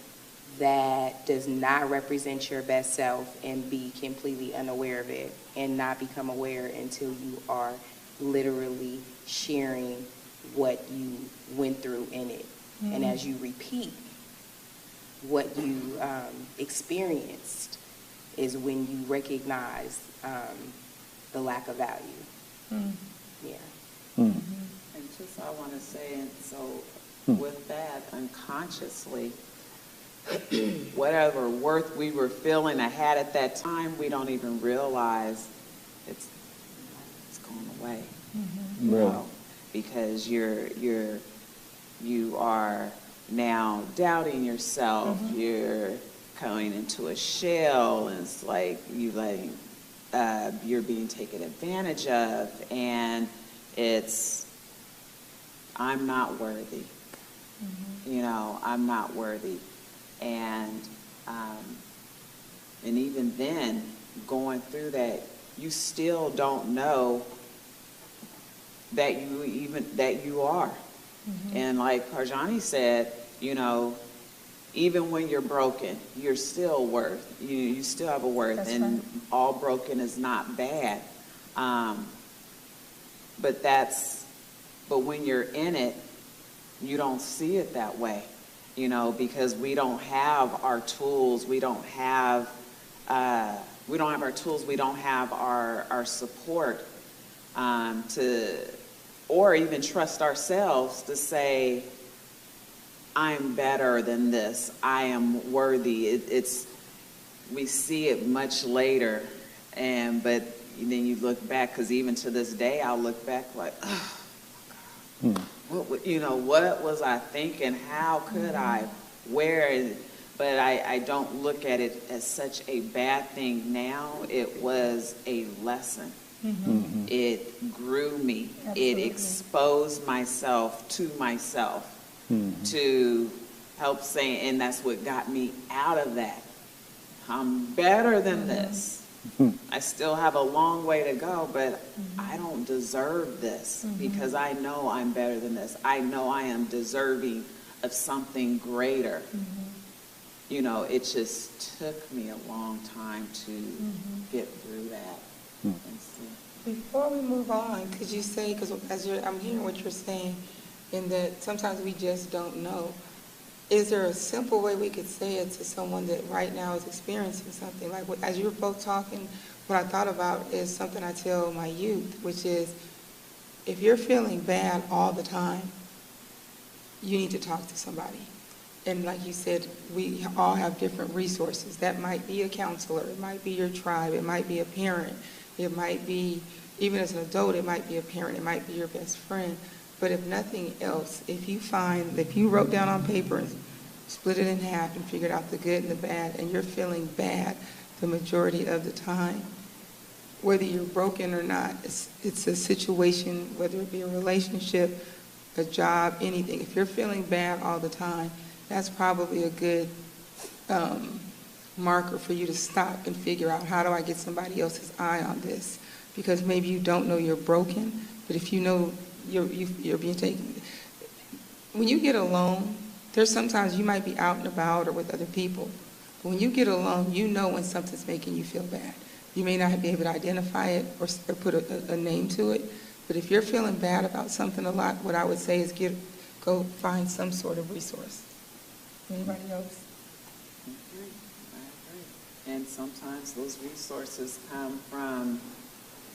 that does not represent your best self and be completely unaware of it, and not become aware until you are literally sharing what you went through in it. And as you repeat what you experienced is when you recognize the lack of value. Yeah. And just I want to say, and so with that, unconsciously, whatever worth we were feeling I had at that time, we don't even realize it's going away. You know, because you are now doubting yourself. You're going into a shell, and it's like you're being taken advantage of, and it's, I'm not worthy. You know, I'm not worthy. And even then, going through that, you still don't know that you are. And like Parjani said, you know, even when you're broken, you're still worth. You still have a worth. That's and right. All broken is not bad. But when you're in it, you don't see it that way, you know, because we don't have our tools. We don't have our tools. We don't have our support or even trust ourselves to say, I'm better than this. I am worthy. We see it much later, but then you look back, because even to this day, I'll look back like, oh, what was I thinking? How could I wear it? But I don't look at it as such a bad thing now. It was a lesson. It grew me. Absolutely. It exposed myself to myself to help say, and that's what got me out of that. I'm better than this. I still have a long way to go, but I don't deserve this because I know I'm better than this. I know I am deserving of something greater. You know, it just took me a long time to get through that. Before we move on, could you say, because I'm hearing what you're saying, in that sometimes we just don't know. Is there a simple way we could say it to someone that right now is experiencing something? Like, as you were both talking, what I thought about is something I tell my youth, which is, if you're feeling bad all the time, you need to talk to somebody. And like you said, we all have different resources. That might be a counselor, it might be your tribe, it might be a parent, it might be, even as an adult, it might be a parent, it might be your best friend. But if nothing else, if you wrote down on paper and split it in half and figured out the good and the bad, and you're feeling bad the majority of the time, whether you're broken or not, it's a situation, whether it be a relationship a job, anything. If you're feeling bad all the time, that's probably a good marker for you to stop and figure out, how do I get somebody else's eye on this? Because maybe you don't know you're broken, but if you know you're being taken. When you get alone, there's sometimes you might be out and about or with other people. But when you get alone, you know when something's making you feel bad. You may not be able to identify it or put a name to it, but if you're feeling bad about something a lot, what I would say is go find some sort of resource. Anybody else? I agree. And sometimes those resources come from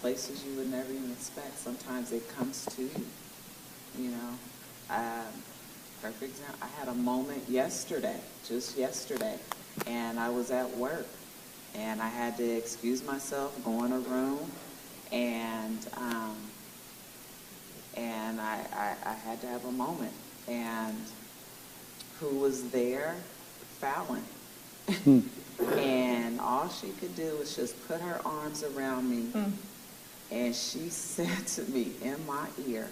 places you would never even expect. Sometimes it comes to you. You know, perfect example. I had a moment just yesterday, and I was at work, and I had to excuse myself, go in a room, and I had to have a moment. And who was there? Fallon. And all she could do was just put her arms around me, and she said to me in my ear,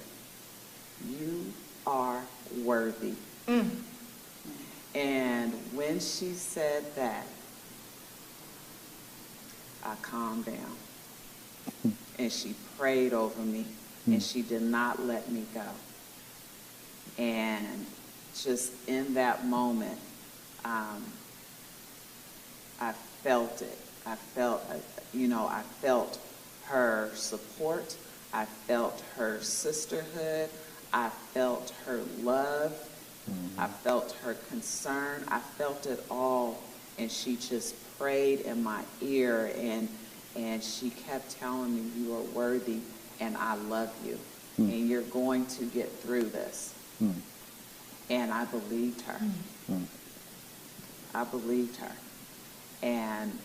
"You are worthy." And when she said that, I calmed down. And she prayed over me, and she did not let me go. And just in that moment, I felt it. I felt her support. I felt her sisterhood. I felt her love. I felt her concern. I felt it all. And she just prayed in my ear, and she kept telling me, "You are worthy, and I love you, and you're going to get through this." And I believed her. I believed her. And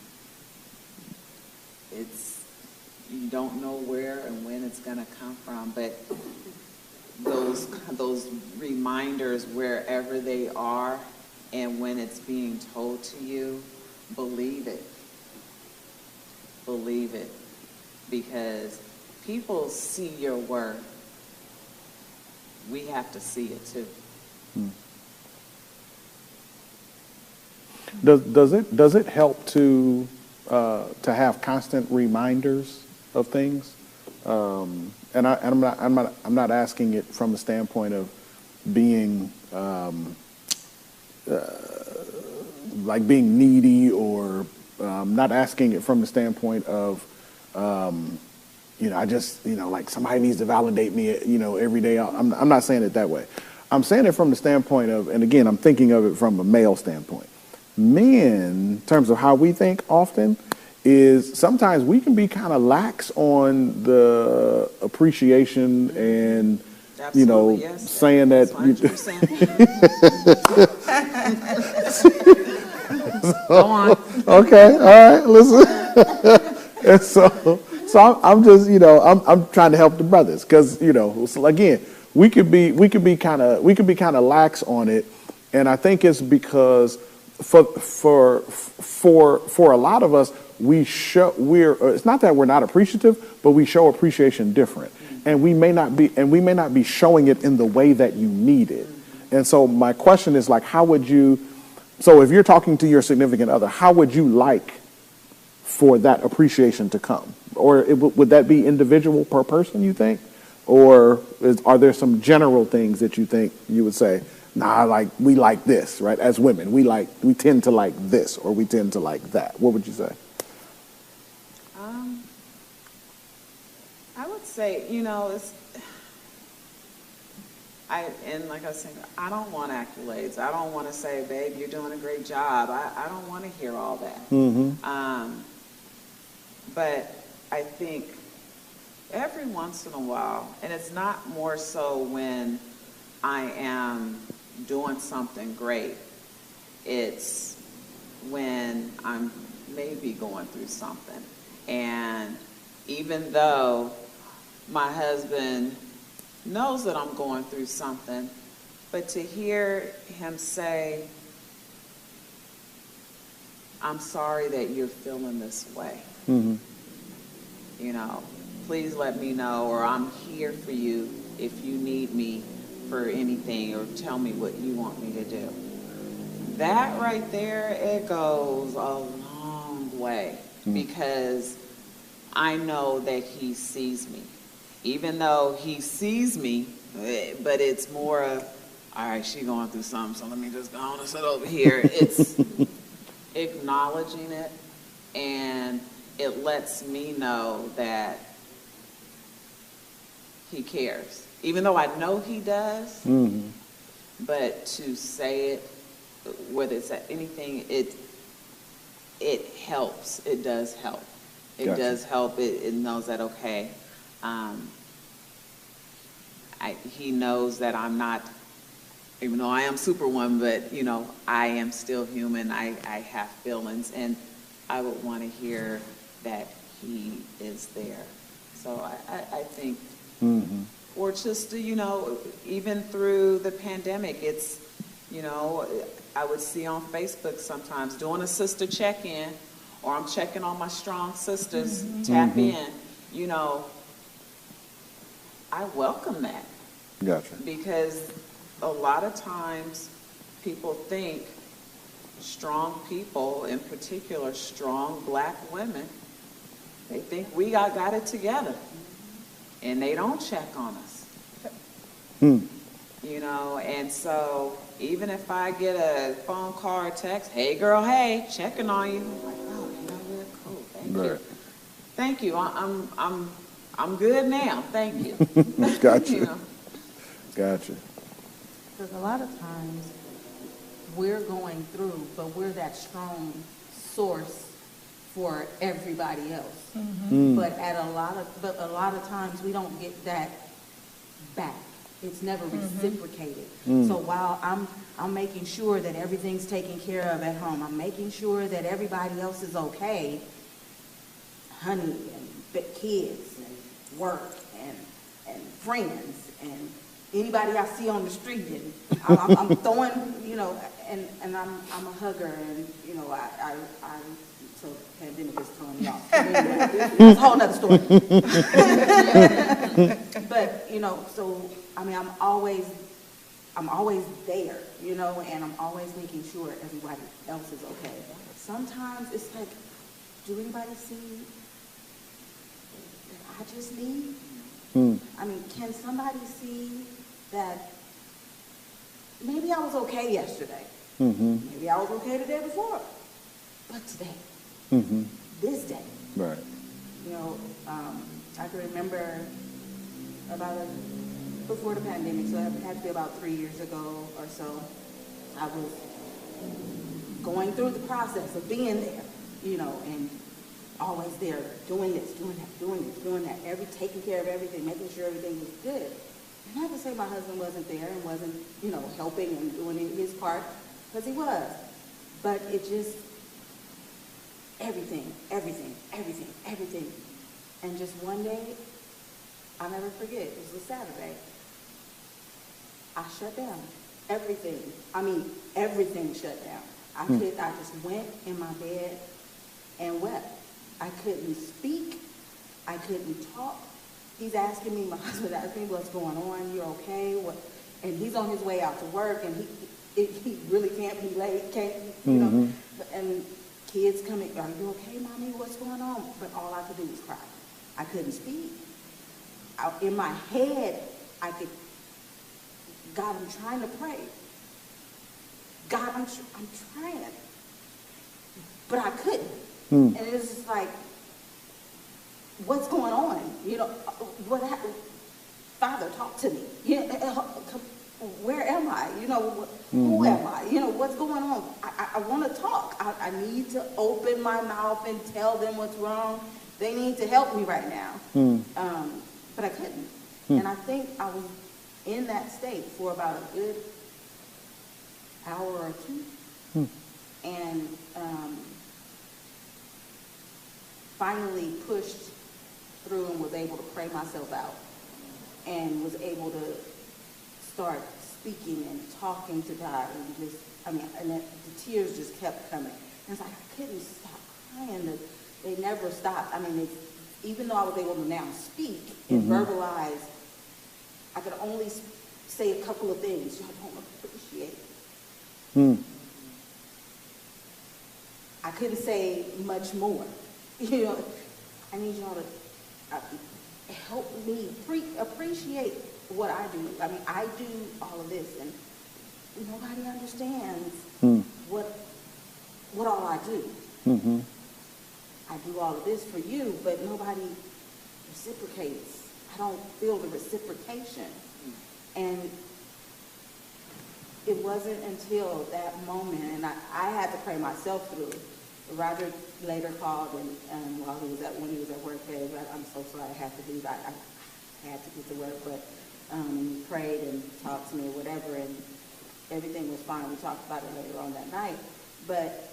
you don't know where and when it's going to come from, but those reminders, wherever they are, and when it's being told to you, believe it. Believe it. Because people see your worth. We have to see it too. Does it help to have constant reminders of things? And I'm not asking it from the standpoint of being like being needy, or not asking it from the standpoint of like somebody needs to validate me every day. I'm not saying it that way. I'm saying it from the standpoint of, and again, I'm thinking of it from a male standpoint. Men, in terms of how we think often, is sometimes we can be kind of lax on the appreciation and, Absolutely, yes. saying that. Go on. Okay, all right, listen. And so I'm just, I'm trying to help the brothers, because, so again, we could be kind of lax on it, and I think it's because for a lot of us, it's not that we're not appreciative, but we show appreciation different, and we may not be showing it in the way that you need it. And so my question is, like, so if you're talking to your significant other, how would you like for that appreciation to come? Or would that be individual per person, you think? Or are there some general things that you think you would say, nah, we like this, right? As women, we tend to like this, or we tend to like that. What would you say? I would say, and like I was saying, I don't want accolades. I don't want to say, babe, you're doing a great job. I don't want to hear all that. But I think every once in a while, and it's not more so when I am doing something great, it's when I'm maybe going through something. And even though my husband knows that I'm going through something, but to hear him say, "I'm sorry that you're feeling this way. Please let me know," or "I'm here for you if you need me," for anything or tell me what you want me to do. That right there, it goes a long way because I know that he sees me. Even though he sees me, but it's more of, all right, she going through something, so let me just go on and sit over here. It's acknowledging it, and it lets me know that he cares. Even though I know he does, but to say it, whether it's anything, it helps. It does help. It Gotcha. does help. It knows that, okay, he knows that I'm not, even though I am Superwoman, but, you know, I am still human. I have feelings, and I would want to hear that he is there. So I think, or just, you know, even through the pandemic, it's, you know, I would see on Facebook sometimes doing a sister check-in, or I'm checking on my strong sisters, tap in, you know, I welcome that. Gotcha. Because a lot of times people think strong people, in particular strong black women, they think we got it together. And they don't check on us. You know, and so even if I get a phone call or text, hey girl, hey, checking on you, I'm like, oh, you know, we're cool. Thank you. Thank you. I'm good now. Thank you. Gotcha. You know? Gotcha. Because a lot of times we're going through, but we're that strong source for everybody else. But a lot of times we don't get that back. It's never reciprocated. So while I'm making sure that everything's taken care of at home, I'm making sure that everybody else is okay, honey and kids and work and friends and anybody I see on the street, and I'm throwing, you know, and I'm a hugger, and you know, so the pandemic is throwing me off. It's a whole nother story. But you know, so I mean, I'm always there, you know, and I'm always making sure everybody else is okay. Sometimes it's like, do anybody see that I just need? I mean, can somebody see that maybe I was okay yesterday, maybe I was okay the day before, but today, this day, Right. you know, I can remember before the pandemic, so it had to be about 3 years ago or so, I was going through the process of being there, you know, and always there, doing this, doing that, doing this, doing that, taking care of everything, making sure everything was good. And not to say my husband wasn't there and wasn't, you know, helping and doing his part, because he was. But it just, everything. And just one day, I'll never forget, it was a Saturday, I shut down. Everything. I mean, everything shut down. I just went in my bed and wept. I couldn't speak. I couldn't talk. He's asking me, my husband asked me, what's going on? You're okay? And he's on his way out to work, and he really can't be late. You know? And kids coming, are you okay, mommy? What's going on? But all I could do was cry. I couldn't speak. In my head, God, I'm trying to pray. God, I'm trying. But I couldn't. And it was just like, what's going on? You know, what happened? Father, talk to me. You know, where am I? You know, who am I? You know, what's going on? I want to talk. I need to open my mouth and tell them what's wrong. They need to help me right now. But I couldn't. And I think I was in that state for about a good hour or two. And finally pushed through and was able to pray myself out and was able to start speaking and talking to God, and the tears just kept coming. And it's like, I couldn't stop crying. They never stopped. I mean, even though I was able to now speak and verbalize, I could only say a couple of things y'all don't appreciate. I couldn't say much more. You know, I need y'all to help me appreciate what I do. I mean, I do all of this, and nobody understands what all I do. Mm-hmm. I do all of this for you, but nobody reciprocates. I don't feel the reciprocation. And it wasn't until that moment, and I had to pray myself through it. Roger later called, and when he was at work, said, I'm so sorry I had to do that. I had to get to work, but he prayed and talked to me or whatever, and everything was fine. We talked about it later on that night. But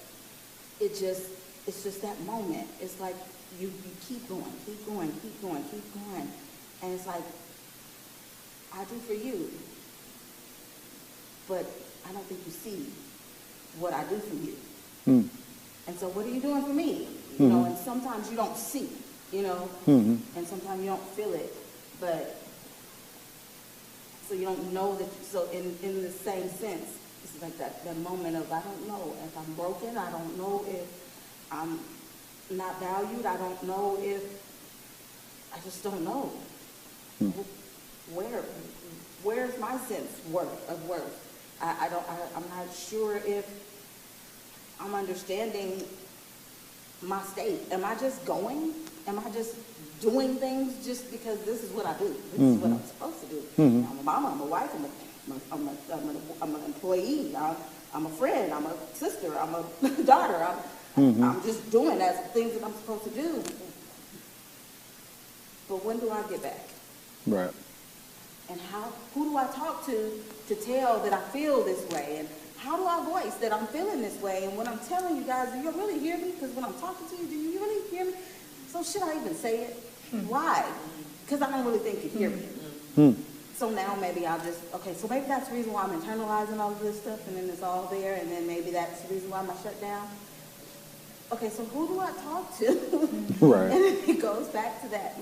it's just that moment. It's like you keep going. And it's like, I do for you, but I don't think you see what I do for you. And so what are you doing for me? You know, and sometimes you don't see, and sometimes you don't feel it, but so you don't know that. So in the same sense, it's like that moment of, I don't know if I'm broken. I don't know if I'm not valued. I don't know if, I just don't know. Where's my sense of worth? I'm not sure if I'm understanding my state. Am I just going? Am I just doing things just because this is what I do? This is what I'm supposed to do. I'm a mama, I'm a wife, I'm an employee, I'm a friend, I'm a sister, I'm a daughter. I'm just doing as things that I'm supposed to do. But when do I get back? Right. And who do I talk to tell that I feel this way? And how do I voice that I'm feeling this way? And when I'm telling you guys, do you really hear me? Because when I'm talking to you, do you really hear me? So should I even say it? Why? Because I don't really think you hear me. So now maybe I'll just, so maybe that's the reason why I'm internalizing all of this stuff, and then it's all there, and then maybe that's the reason why I'm shut down. Okay, so who do I talk to? Right. And it goes back to that,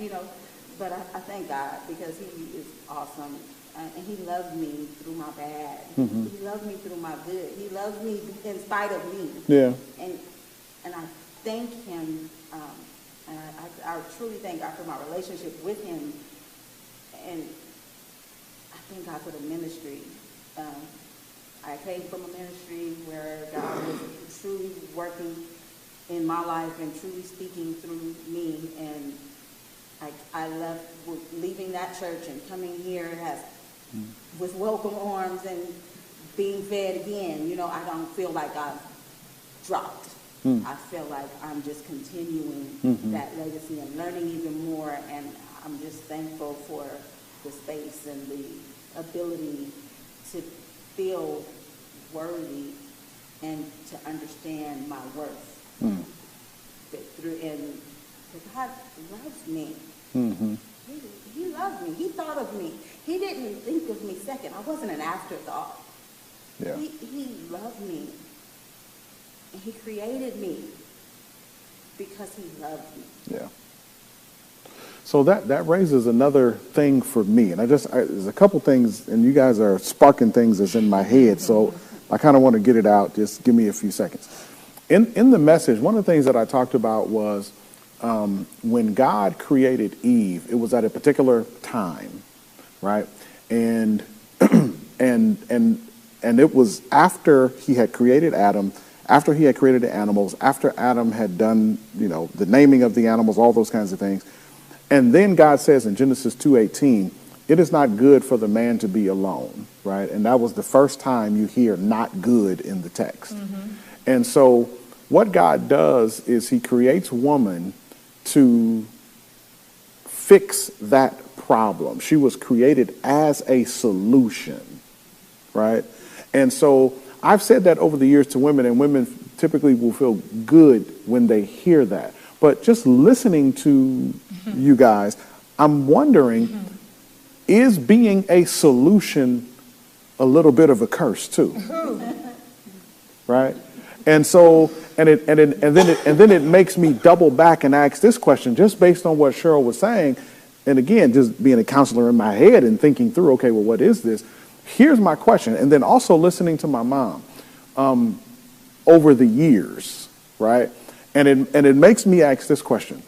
But I thank God, because he is awesome. And he loved me through my bad. He loved me through my good. He loves me in spite of me. Yeah. And I thank him, and I truly thank God for my relationship with him. And I thank God for the ministry. I came from a ministry where God was truly working in my life and truly speaking through me. And I left, leaving that church and coming here with welcome arms and being fed again. I don't feel like I've dropped. I feel like I'm just continuing that legacy and learning even more. And I'm just thankful for the space and the ability to feel worthy and to understand my worth. And God loves me. He loved me. He thought of me. He didn't think of me second. I wasn't an afterthought. Yeah. He loved me. And he created me because he loved me. Yeah. So that raises another thing for me. And there's a couple things, and you guys are sparking things that's in my head. So I kind of want to get it out. Just give me a few seconds. In the message, one of the things that I talked about was when God created Eve, it was at a particular time, right? And it was after he had created Adam, after he had created the animals, after Adam had done, the naming of the animals, all those kinds of things. And then God says in Genesis 2:18, it is not good for the man to be alone, right? And that was the first time you hear not good in the text. And so what God does is he creates woman to fix that problem. She was created as a solution, right? And so I've said that over the years to women, and women typically will feel good when they hear that. But just listening to you guys, I'm wondering, is being a solution a little bit of a curse too? Right? And so, and then it makes me double back and ask this question, just based on what Cheryl was saying. And again, just being a counselor in my head and thinking through, okay, well, what is this? here's my question, and then also listening to my mom over the years, right? And it makes me ask this question.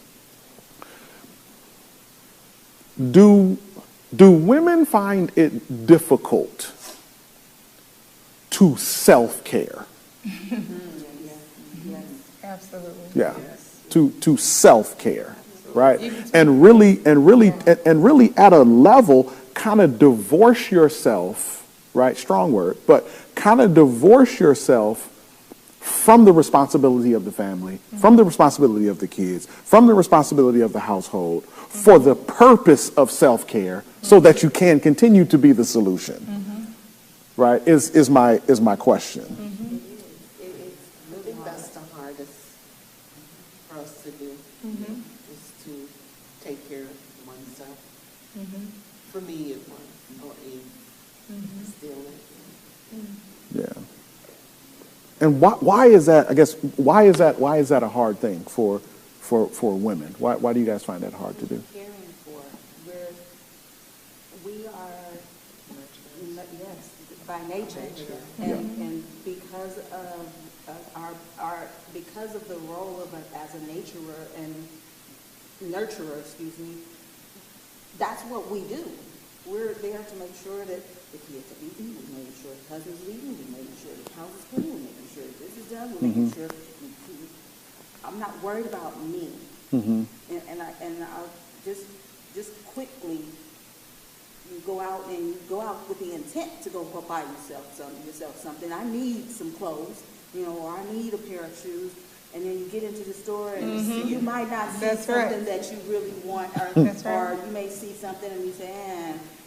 Do women find it difficult to self-care? Yes, absolutely. Yeah. To self-care, right? And really at a level kind of divorce yourself, right? Strong word, but kind of divorce yourself from the responsibility of the family, from the responsibility of the kids, from the responsibility of the household, for the purpose of self-care, so that you can continue to be the solution. Right? Is my question. I think that's the hardest for us to do, is to take care of oneself. For me, it was, or is still is. Yeah. And why is that? I guess why is that a hard thing for women? Why do you guys find that hard to do? Caring for, we are, yes, by nature, and because of because of the role of as a nurturer and nurturer, that's what we do. We're there to make sure that the kids are eating, we're making sure the husband's eating, we're making sure the house is clean, we're making sure this is done, we're making sure. I'm not worried about me. And I'll just quickly, you go out with the intent to go buy yourself something. I need some clothes, or I need a pair of shoes. And then you get into the store and you might not see something that you really want, or you may see something and you say,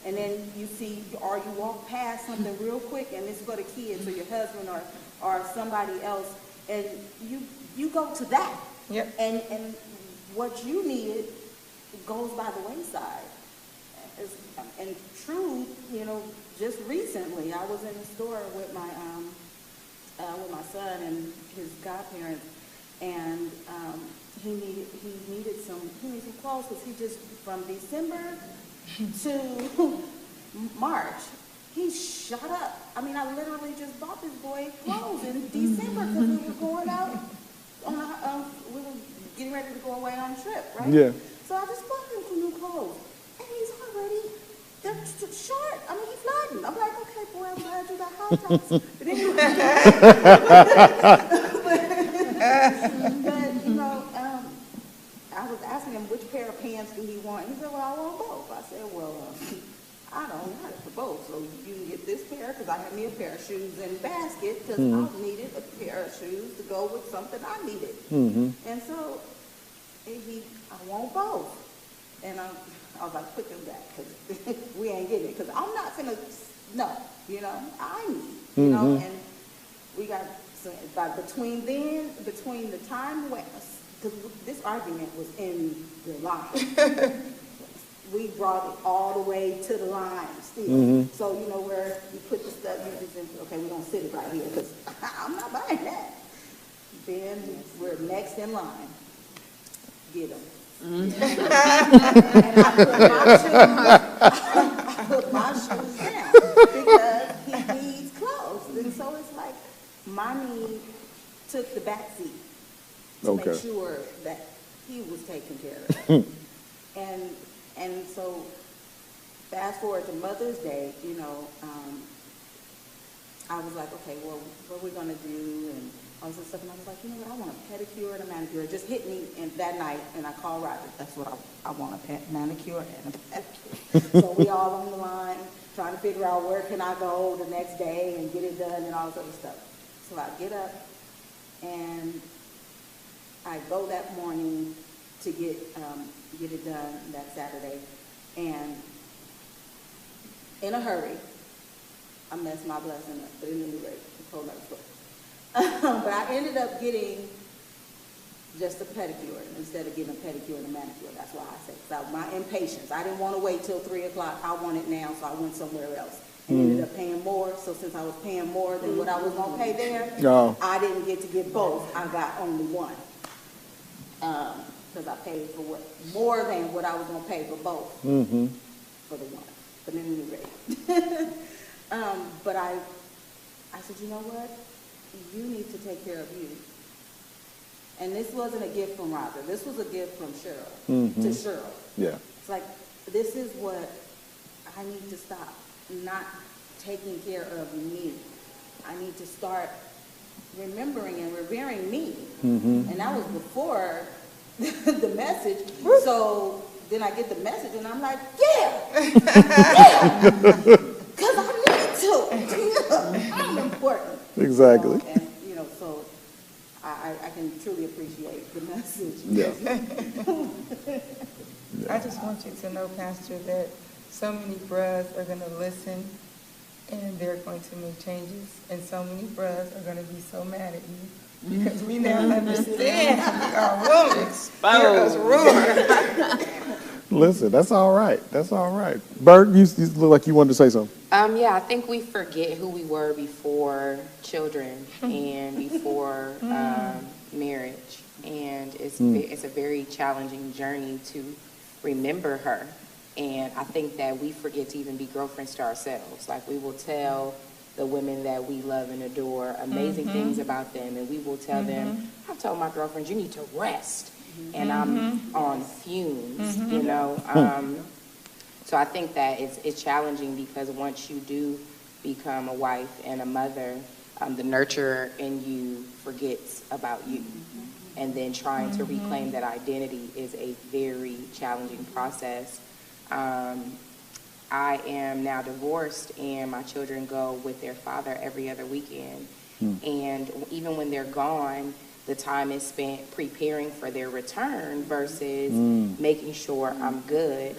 and then you see, or you walk past something real quick and it's for the kids or your husband or somebody else, and you go to that. Yep. And what you needed goes by the wayside. And true, just recently I was in the store with my son and his godparents. And he needed some clothes because he just, from December to March, he shot up. I mean, I literally just bought this boy clothes in December because we were going out we were getting ready to go away on a trip, right? Yeah. So I just bought him some new clothes, and they're short. I mean, he's flooding. I'm like, okay, boy, I'm glad you got high tops. But I was asking him which pair of pants do he want. He said, well, I want both. I said, well, I don't got it for both. So you can get this pair because I had me a pair of shoes in basket because I needed a pair of shoes to go with something I needed. And so I want both. And I was like, put them back because we ain't getting it. Because I'm not going to, I need, and we got, between the time when, because this argument was in the line. We brought it all the way to the line still. So, where you put the stuff, you just think, okay, we're going to sit it right here because I'm not buying that. Then we're next in line. Get them. And I put my shoes down because he needs clothes. And so it's like, mommy took the back seat to make sure that he was taken care of. And so fast forward to Mother's Day, I was like, okay, well, what are we going to do? And all this stuff. And I was like, what? I want a pedicure and a manicure. It just hit me that night, and I called Roger. That's what I want, a manicure and a pedicure. So we all on the line trying to figure out where can I go the next day and get it done and all this other stuff. So I get up, and I go that morning to get it done that Saturday, and in a hurry, I messed my blessing up, but at any rate, it's a whole nother story. But I ended up getting just a pedicure instead of getting a pedicure and a manicure. That's why I said, so my impatience. I didn't want to wait till 3 o'clock. I want it now, so I went somewhere else. And ended up paying more. So since I was paying more than what I was going to pay there, I didn't get to get both. I got only one. Because I paid for more than what I was going to pay for both. For the one. But at any rate. But I said, you know what? You need to take care of you. And this wasn't a gift from Roger. This was a gift from Cheryl to Cheryl. Yeah. It's like, this is what I need to stop not taking care of me. I need to start remembering and revering me. And that was before the message. So then I get the message and I'm like, yeah, because I need to. I'm important. Exactly. And, so I can truly appreciate the message. Yeah. I just want you to know, Pastor, that so many bros are going to listen and they're going to make changes, and so many bros are going to be so mad at you because we now understand we are women. Hear us roar. Listen, that's all right. That's all right. Bert, you look like you wanted to say something. Yeah, I think we forget who we were before children and before marriage, and it's a very challenging journey to remember her. And I think that we forget to even be girlfriends to ourselves. Like, we will tell the women that we love and adore amazing things about them, and we will tell them, I've told my girlfriends, you need to rest, and I'm on fumes, So I think that it's challenging because once you do become a wife and a mother, the nurturer in you forgets about you. And then trying to reclaim that identity is a very challenging process. I am now divorced, and my children go with their father every other weekend. And even when they're gone, the time is spent preparing for their return versus making sure I'm good.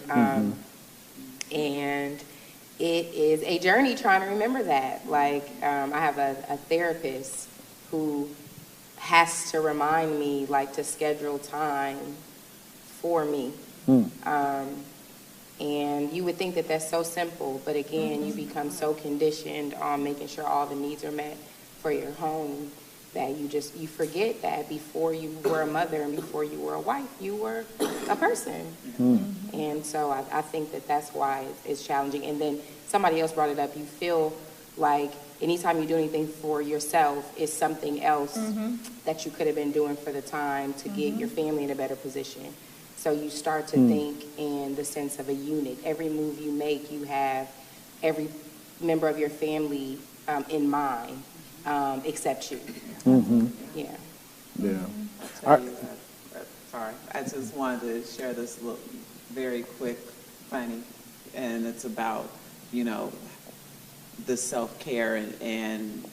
And it is a journey trying to remember that. Like, I have a therapist who has to remind me, like, to schedule time for me. And you would think that that's so simple, but again, you become so conditioned on making sure all the needs are met for your home that you forget that before you were a mother and before you were a wife, you were a person. And so I think that that's why it's challenging. And then somebody else brought it up. You feel like anytime you do anything for yourself is something else that you could have been doing for the time to get your family in a better position. So you start to think in the sense of a unit. Every move you make, you have every member of your family in mind, except you. Yeah. Sorry, I just wanted to share this little, very quick, funny, and it's about, the self-care and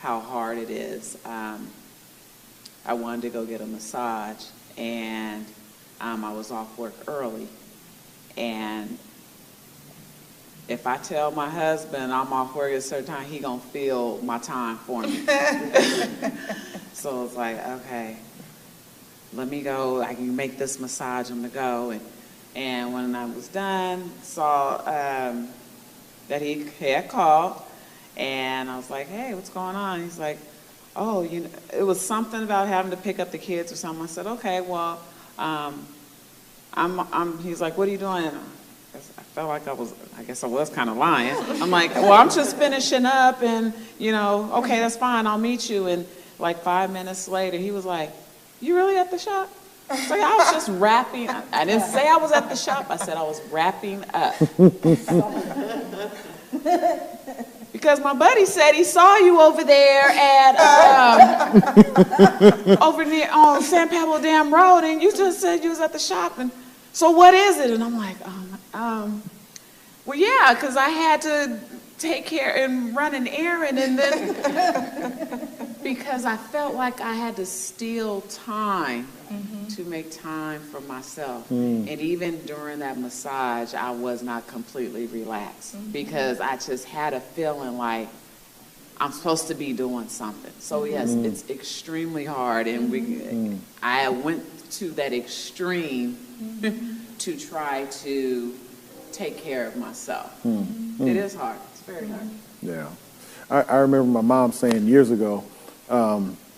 how hard it is. I wanted to go get a massage, and I was off work early, and if I tell my husband I'm off work at a certain time, he gonna fill my time for me. So it's like, okay, let me go. I can make this massage. I'm gonna go. And when I was done, saw that he had called, and I was like, hey, what's going on? He's like, oh, it was something about having to pick up the kids or something. I said, okay, well, he's like, what are you doing? I felt like I guess I was kind of lying. I'm like, well, I'm just finishing up, and, okay, that's fine, I'll meet you. And like 5 minutes later, he was like, you really at the shop? So I was just wrapping. I didn't say I was at the shop. I said I was wrapping up. Because my buddy said he saw you over there at over near on San Pablo Dam Road, and you just said you was at the shop. And so what is it? And I'm like, well, yeah, because I had to take care and run an errand, and then because I felt like I had to steal time to make time for myself. And even during that massage, I was not completely relaxed because I just had a feeling like I'm supposed to be doing something. So yes, it's extremely hard, and I went to that extreme to try to take care of myself. It is hard. It's very hard. Yeah. I remember my mom saying years ago,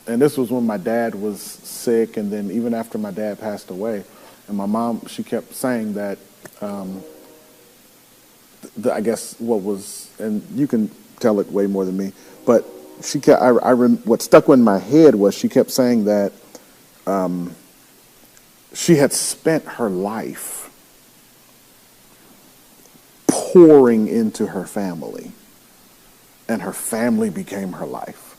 and this was when my dad was sick, and then even after my dad passed away, and my mom, she kept saying that I guess what was, and you can tell it way more than me, but she kept, what stuck in my head was she kept saying that she had spent her life pouring into her family, and her family became her life.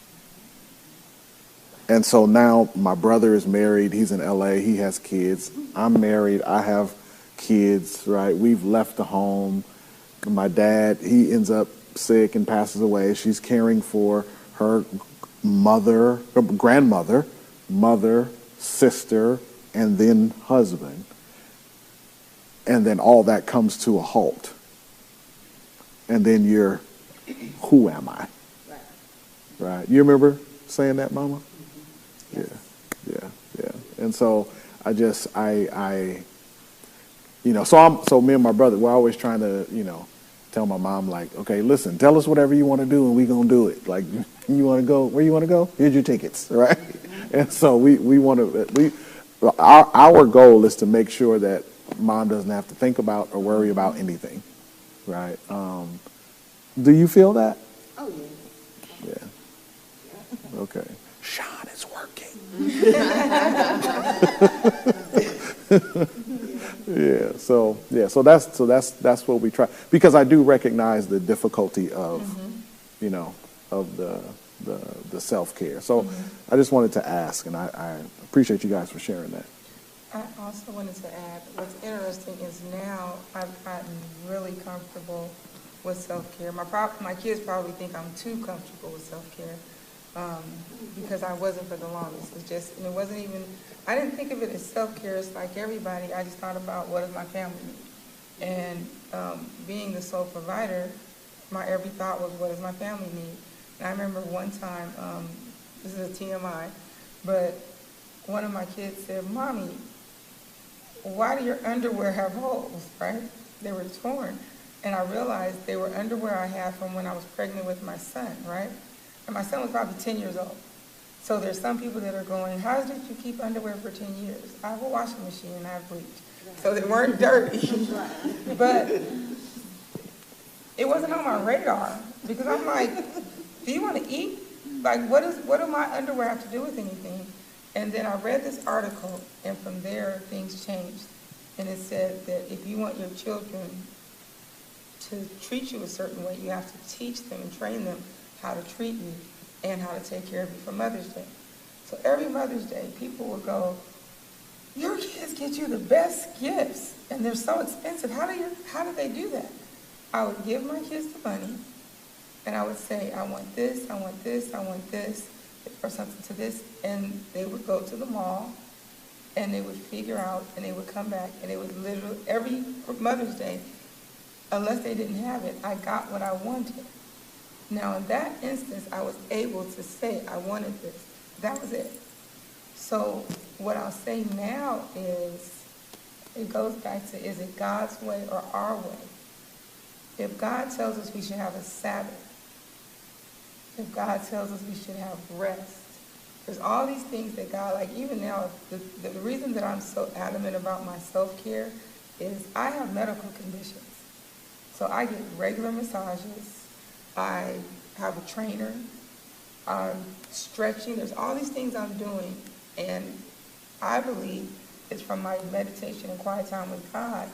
And so now my brother is married. He's in LA. He has kids. I'm married. I have kids, right? We've left the home. My dad, he ends up sick and passes away. She's caring for her mother, her grandmother, mother, sister, and then husband. And then all that comes to a halt. And then you're, who am I? Right. You remember saying that, Mama? Yes. Yeah. And so so me and my brother, we're always trying to, tell my mom, like, okay, listen, tell us whatever you want to do and we gonna do it. Like, you want to go, where you want to go? Here's your tickets, right? And so our goal is to make sure that Mom doesn't have to think about or worry about anything, right? Do you feel that? Oh, yeah. Yeah. Okay. Sean is working. So that's what we try, because I do recognize the difficulty of of the self-care. So I just wanted to ask, and I appreciate you guys for sharing that. I also wanted to add, what's interesting is now I've gotten really comfortable with self-care. My kids probably think I'm too comfortable with self-care because I wasn't for the longest. It wasn't even, I didn't think of it as self-care. It's like everybody. I just thought about what does my family need. And being the sole provider, my every thought was, what does my family need? And I remember one time, this is a TMI, but one of my kids said, Mommy, why do your underwear have holes, right? They were torn. And I realized they were underwear I had from when I was pregnant with my son, right? And my son was probably 10 years old. So there's some people that are going, how did you keep underwear for 10 years? I have a washing machine and I have bleach. So they weren't dirty. But it wasn't on my radar because I'm like, do you want to eat? Like, what do my underwear have to do with anything? And then I read this article, and from there, things changed. And it said that if you want your children to treat you a certain way, you have to teach them and train them how to treat you and how to take care of you for Mother's Day. So every Mother's Day, people will go, your kids get you the best gifts, and they're so expensive. How do they do that? I would give my kids the money, and I would say, I want this, I want this, I want this, or something to this, and they would go to the mall, and they would figure out, and they would come back, and they would literally, every Mother's Day, unless they didn't have it, I got what I wanted. Now, in that instance, I was able to say, I wanted this. That was it. So what I'll say now is, it goes back to, is it God's way or our way? If God tells us we should have a Sabbath, if God tells us we should have rest, there's all these things that God, like even now, the reason that I'm so adamant about my self-care is I have medical conditions. So I get regular massages, I have a trainer, I'm stretching, there's all these things I'm doing, and I believe it's from my meditation and quiet time with God,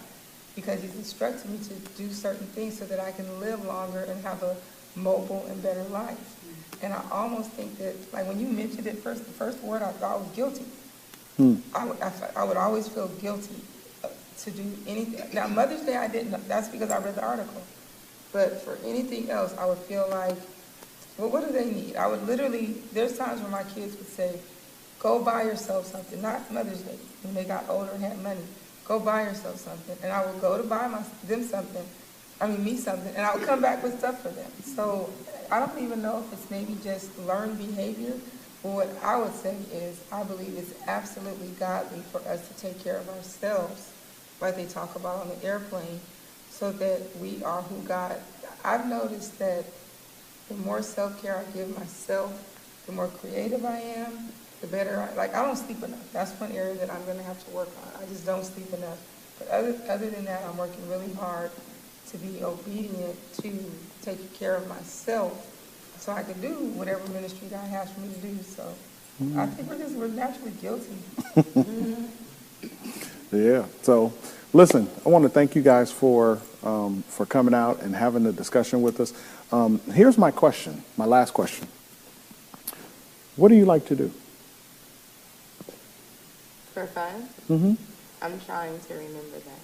because He's instructed me to do certain things so that I can live longer and have a mobile and better life. And I almost think that, like when you mentioned it first, the first word I thought was guilty. I would always feel guilty to do anything. Now, Mother's Day, I didn't. That's because I read the article. But for anything else, I would feel like, well, what do they need? I would literally, there's times when my kids would say, go buy yourself something. Not Mother's Day, when they got older and had money. Go buy yourself something. And I would go to buy me something, and I would come back with stuff for them. So I don't even know if it's maybe just learned behavior, but what I would say is I believe it's absolutely godly for us to take care of ourselves, like they talk about on the airplane, so that we are who God. I've noticed that the more self-care I give myself, the more creative I am, the better I don't sleep enough. That's one area that I'm going to have to work on. I just don't sleep enough. But other than that, I'm working really hard to be obedient to taking care of myself so I can do whatever ministry God has for me to do. So I think we're naturally guilty. Yeah. So, listen, I want to thank you guys for coming out and having the discussion with us. Here's my question, my last question. What do you like to do? For fun? Mm-hmm. I'm trying to remember that.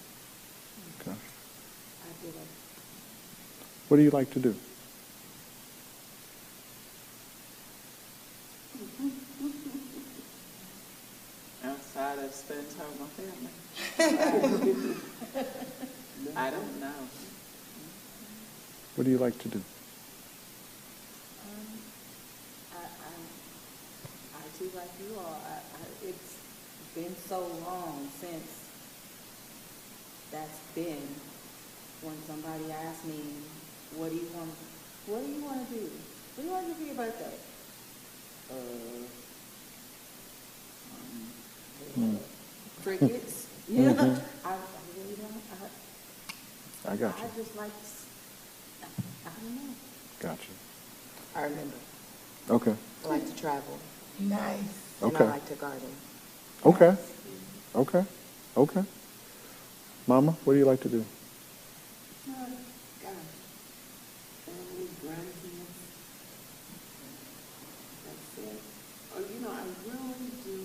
Okay. I do that. What do you like to do? Outside of spending time with my family. I don't know. What do you like to do? I too, like you all, it's been so long since that's been when somebody asked me, what do you want to do? What do you want to do for your birthday? Crickets. You know, I really don't. I got you. I just like, I don't know. Got you. I remember. Okay. I like to travel. Nice. And Okay. I like to garden. Okay. Okay. Okay. Mama, what do you like to do? God, family, grandkids. That's it. Oh, you know, I really do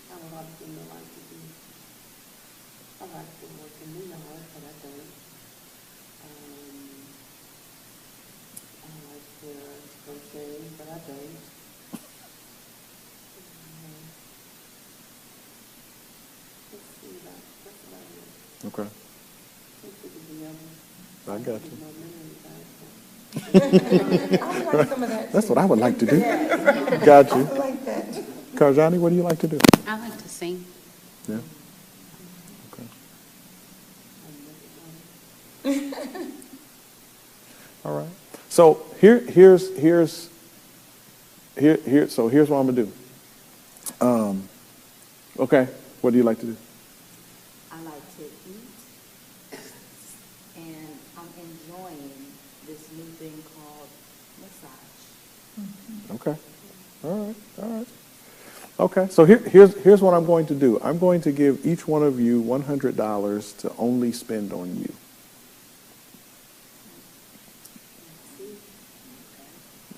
have a lot of things I like to do. I like to work in the yard, but I don't. I like to crochet, but I don't. Let's see, that's about it. Okay. Can't think of the others. I got you. My memory back, I would like some of that. That's too. what I would like to do. Got I you. would like that. Karjani, what do you like to do? I like to sing. Yeah. Okay. All right. So here's what I'm gonna do. Okay. What do you like to do? I like to eat, and I'm enjoying this new thing called massage. Okay. All right. All right. Okay. So here's what I'm going to do. I'm going to give each one of you $100 to only spend on you.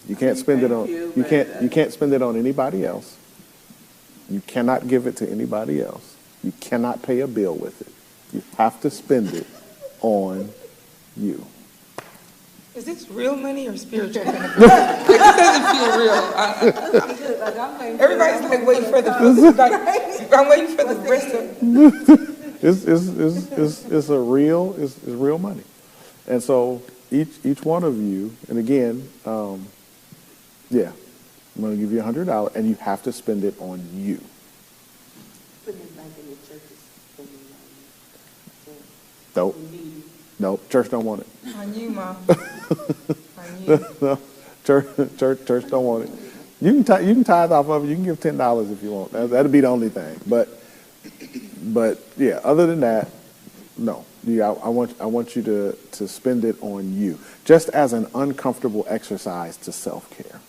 You can't spend it on you can't spend it on anybody else. You cannot give it to anybody else. You cannot pay a bill with it. You have to spend it on you. Is this real money or spiritual money? Like, this doesn't feel real. Everybody's like waiting for I'm waiting for the rest of. It's real money, and so each one of you, and again, yeah, I'm going to give you $100, and you have to spend it on you. putting it back in the church's spending money. Nope, nope, church don't want it. On you, Mom. On you. No, church don't want it. You can tithe off of it. You can give $10 if you want. That'll be the only thing. But yeah, other than that, no. Yeah, I want you to spend it on you, just as an uncomfortable exercise to self-care,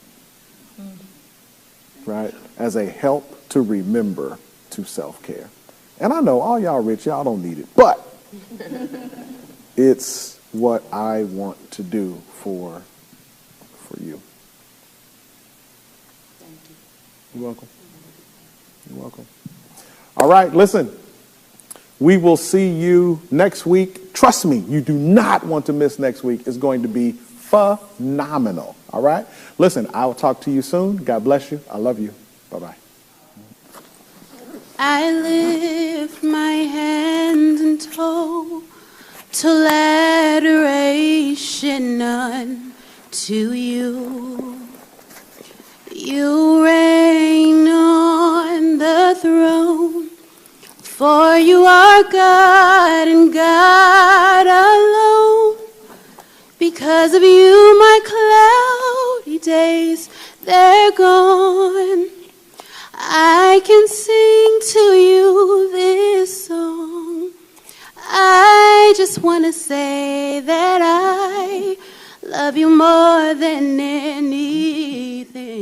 right? As a help to remember to self-care. And I know all y'all rich, y'all don't need it, but it's what I want to do for you. Thank you. You're welcome. You're welcome. All right, listen. We will see you next week. Trust me, you do not want to miss next week. It's going to be phenomenal. All right? Listen, I will talk to you soon. God bless you. I love you. Bye-bye. I lift my hands in total adoration unto you. You reign on the throne, for you are God and God alone. Because of you, my cloudy days, they're gone. I can sing to you this song. I I just want to say that I love you more than anything.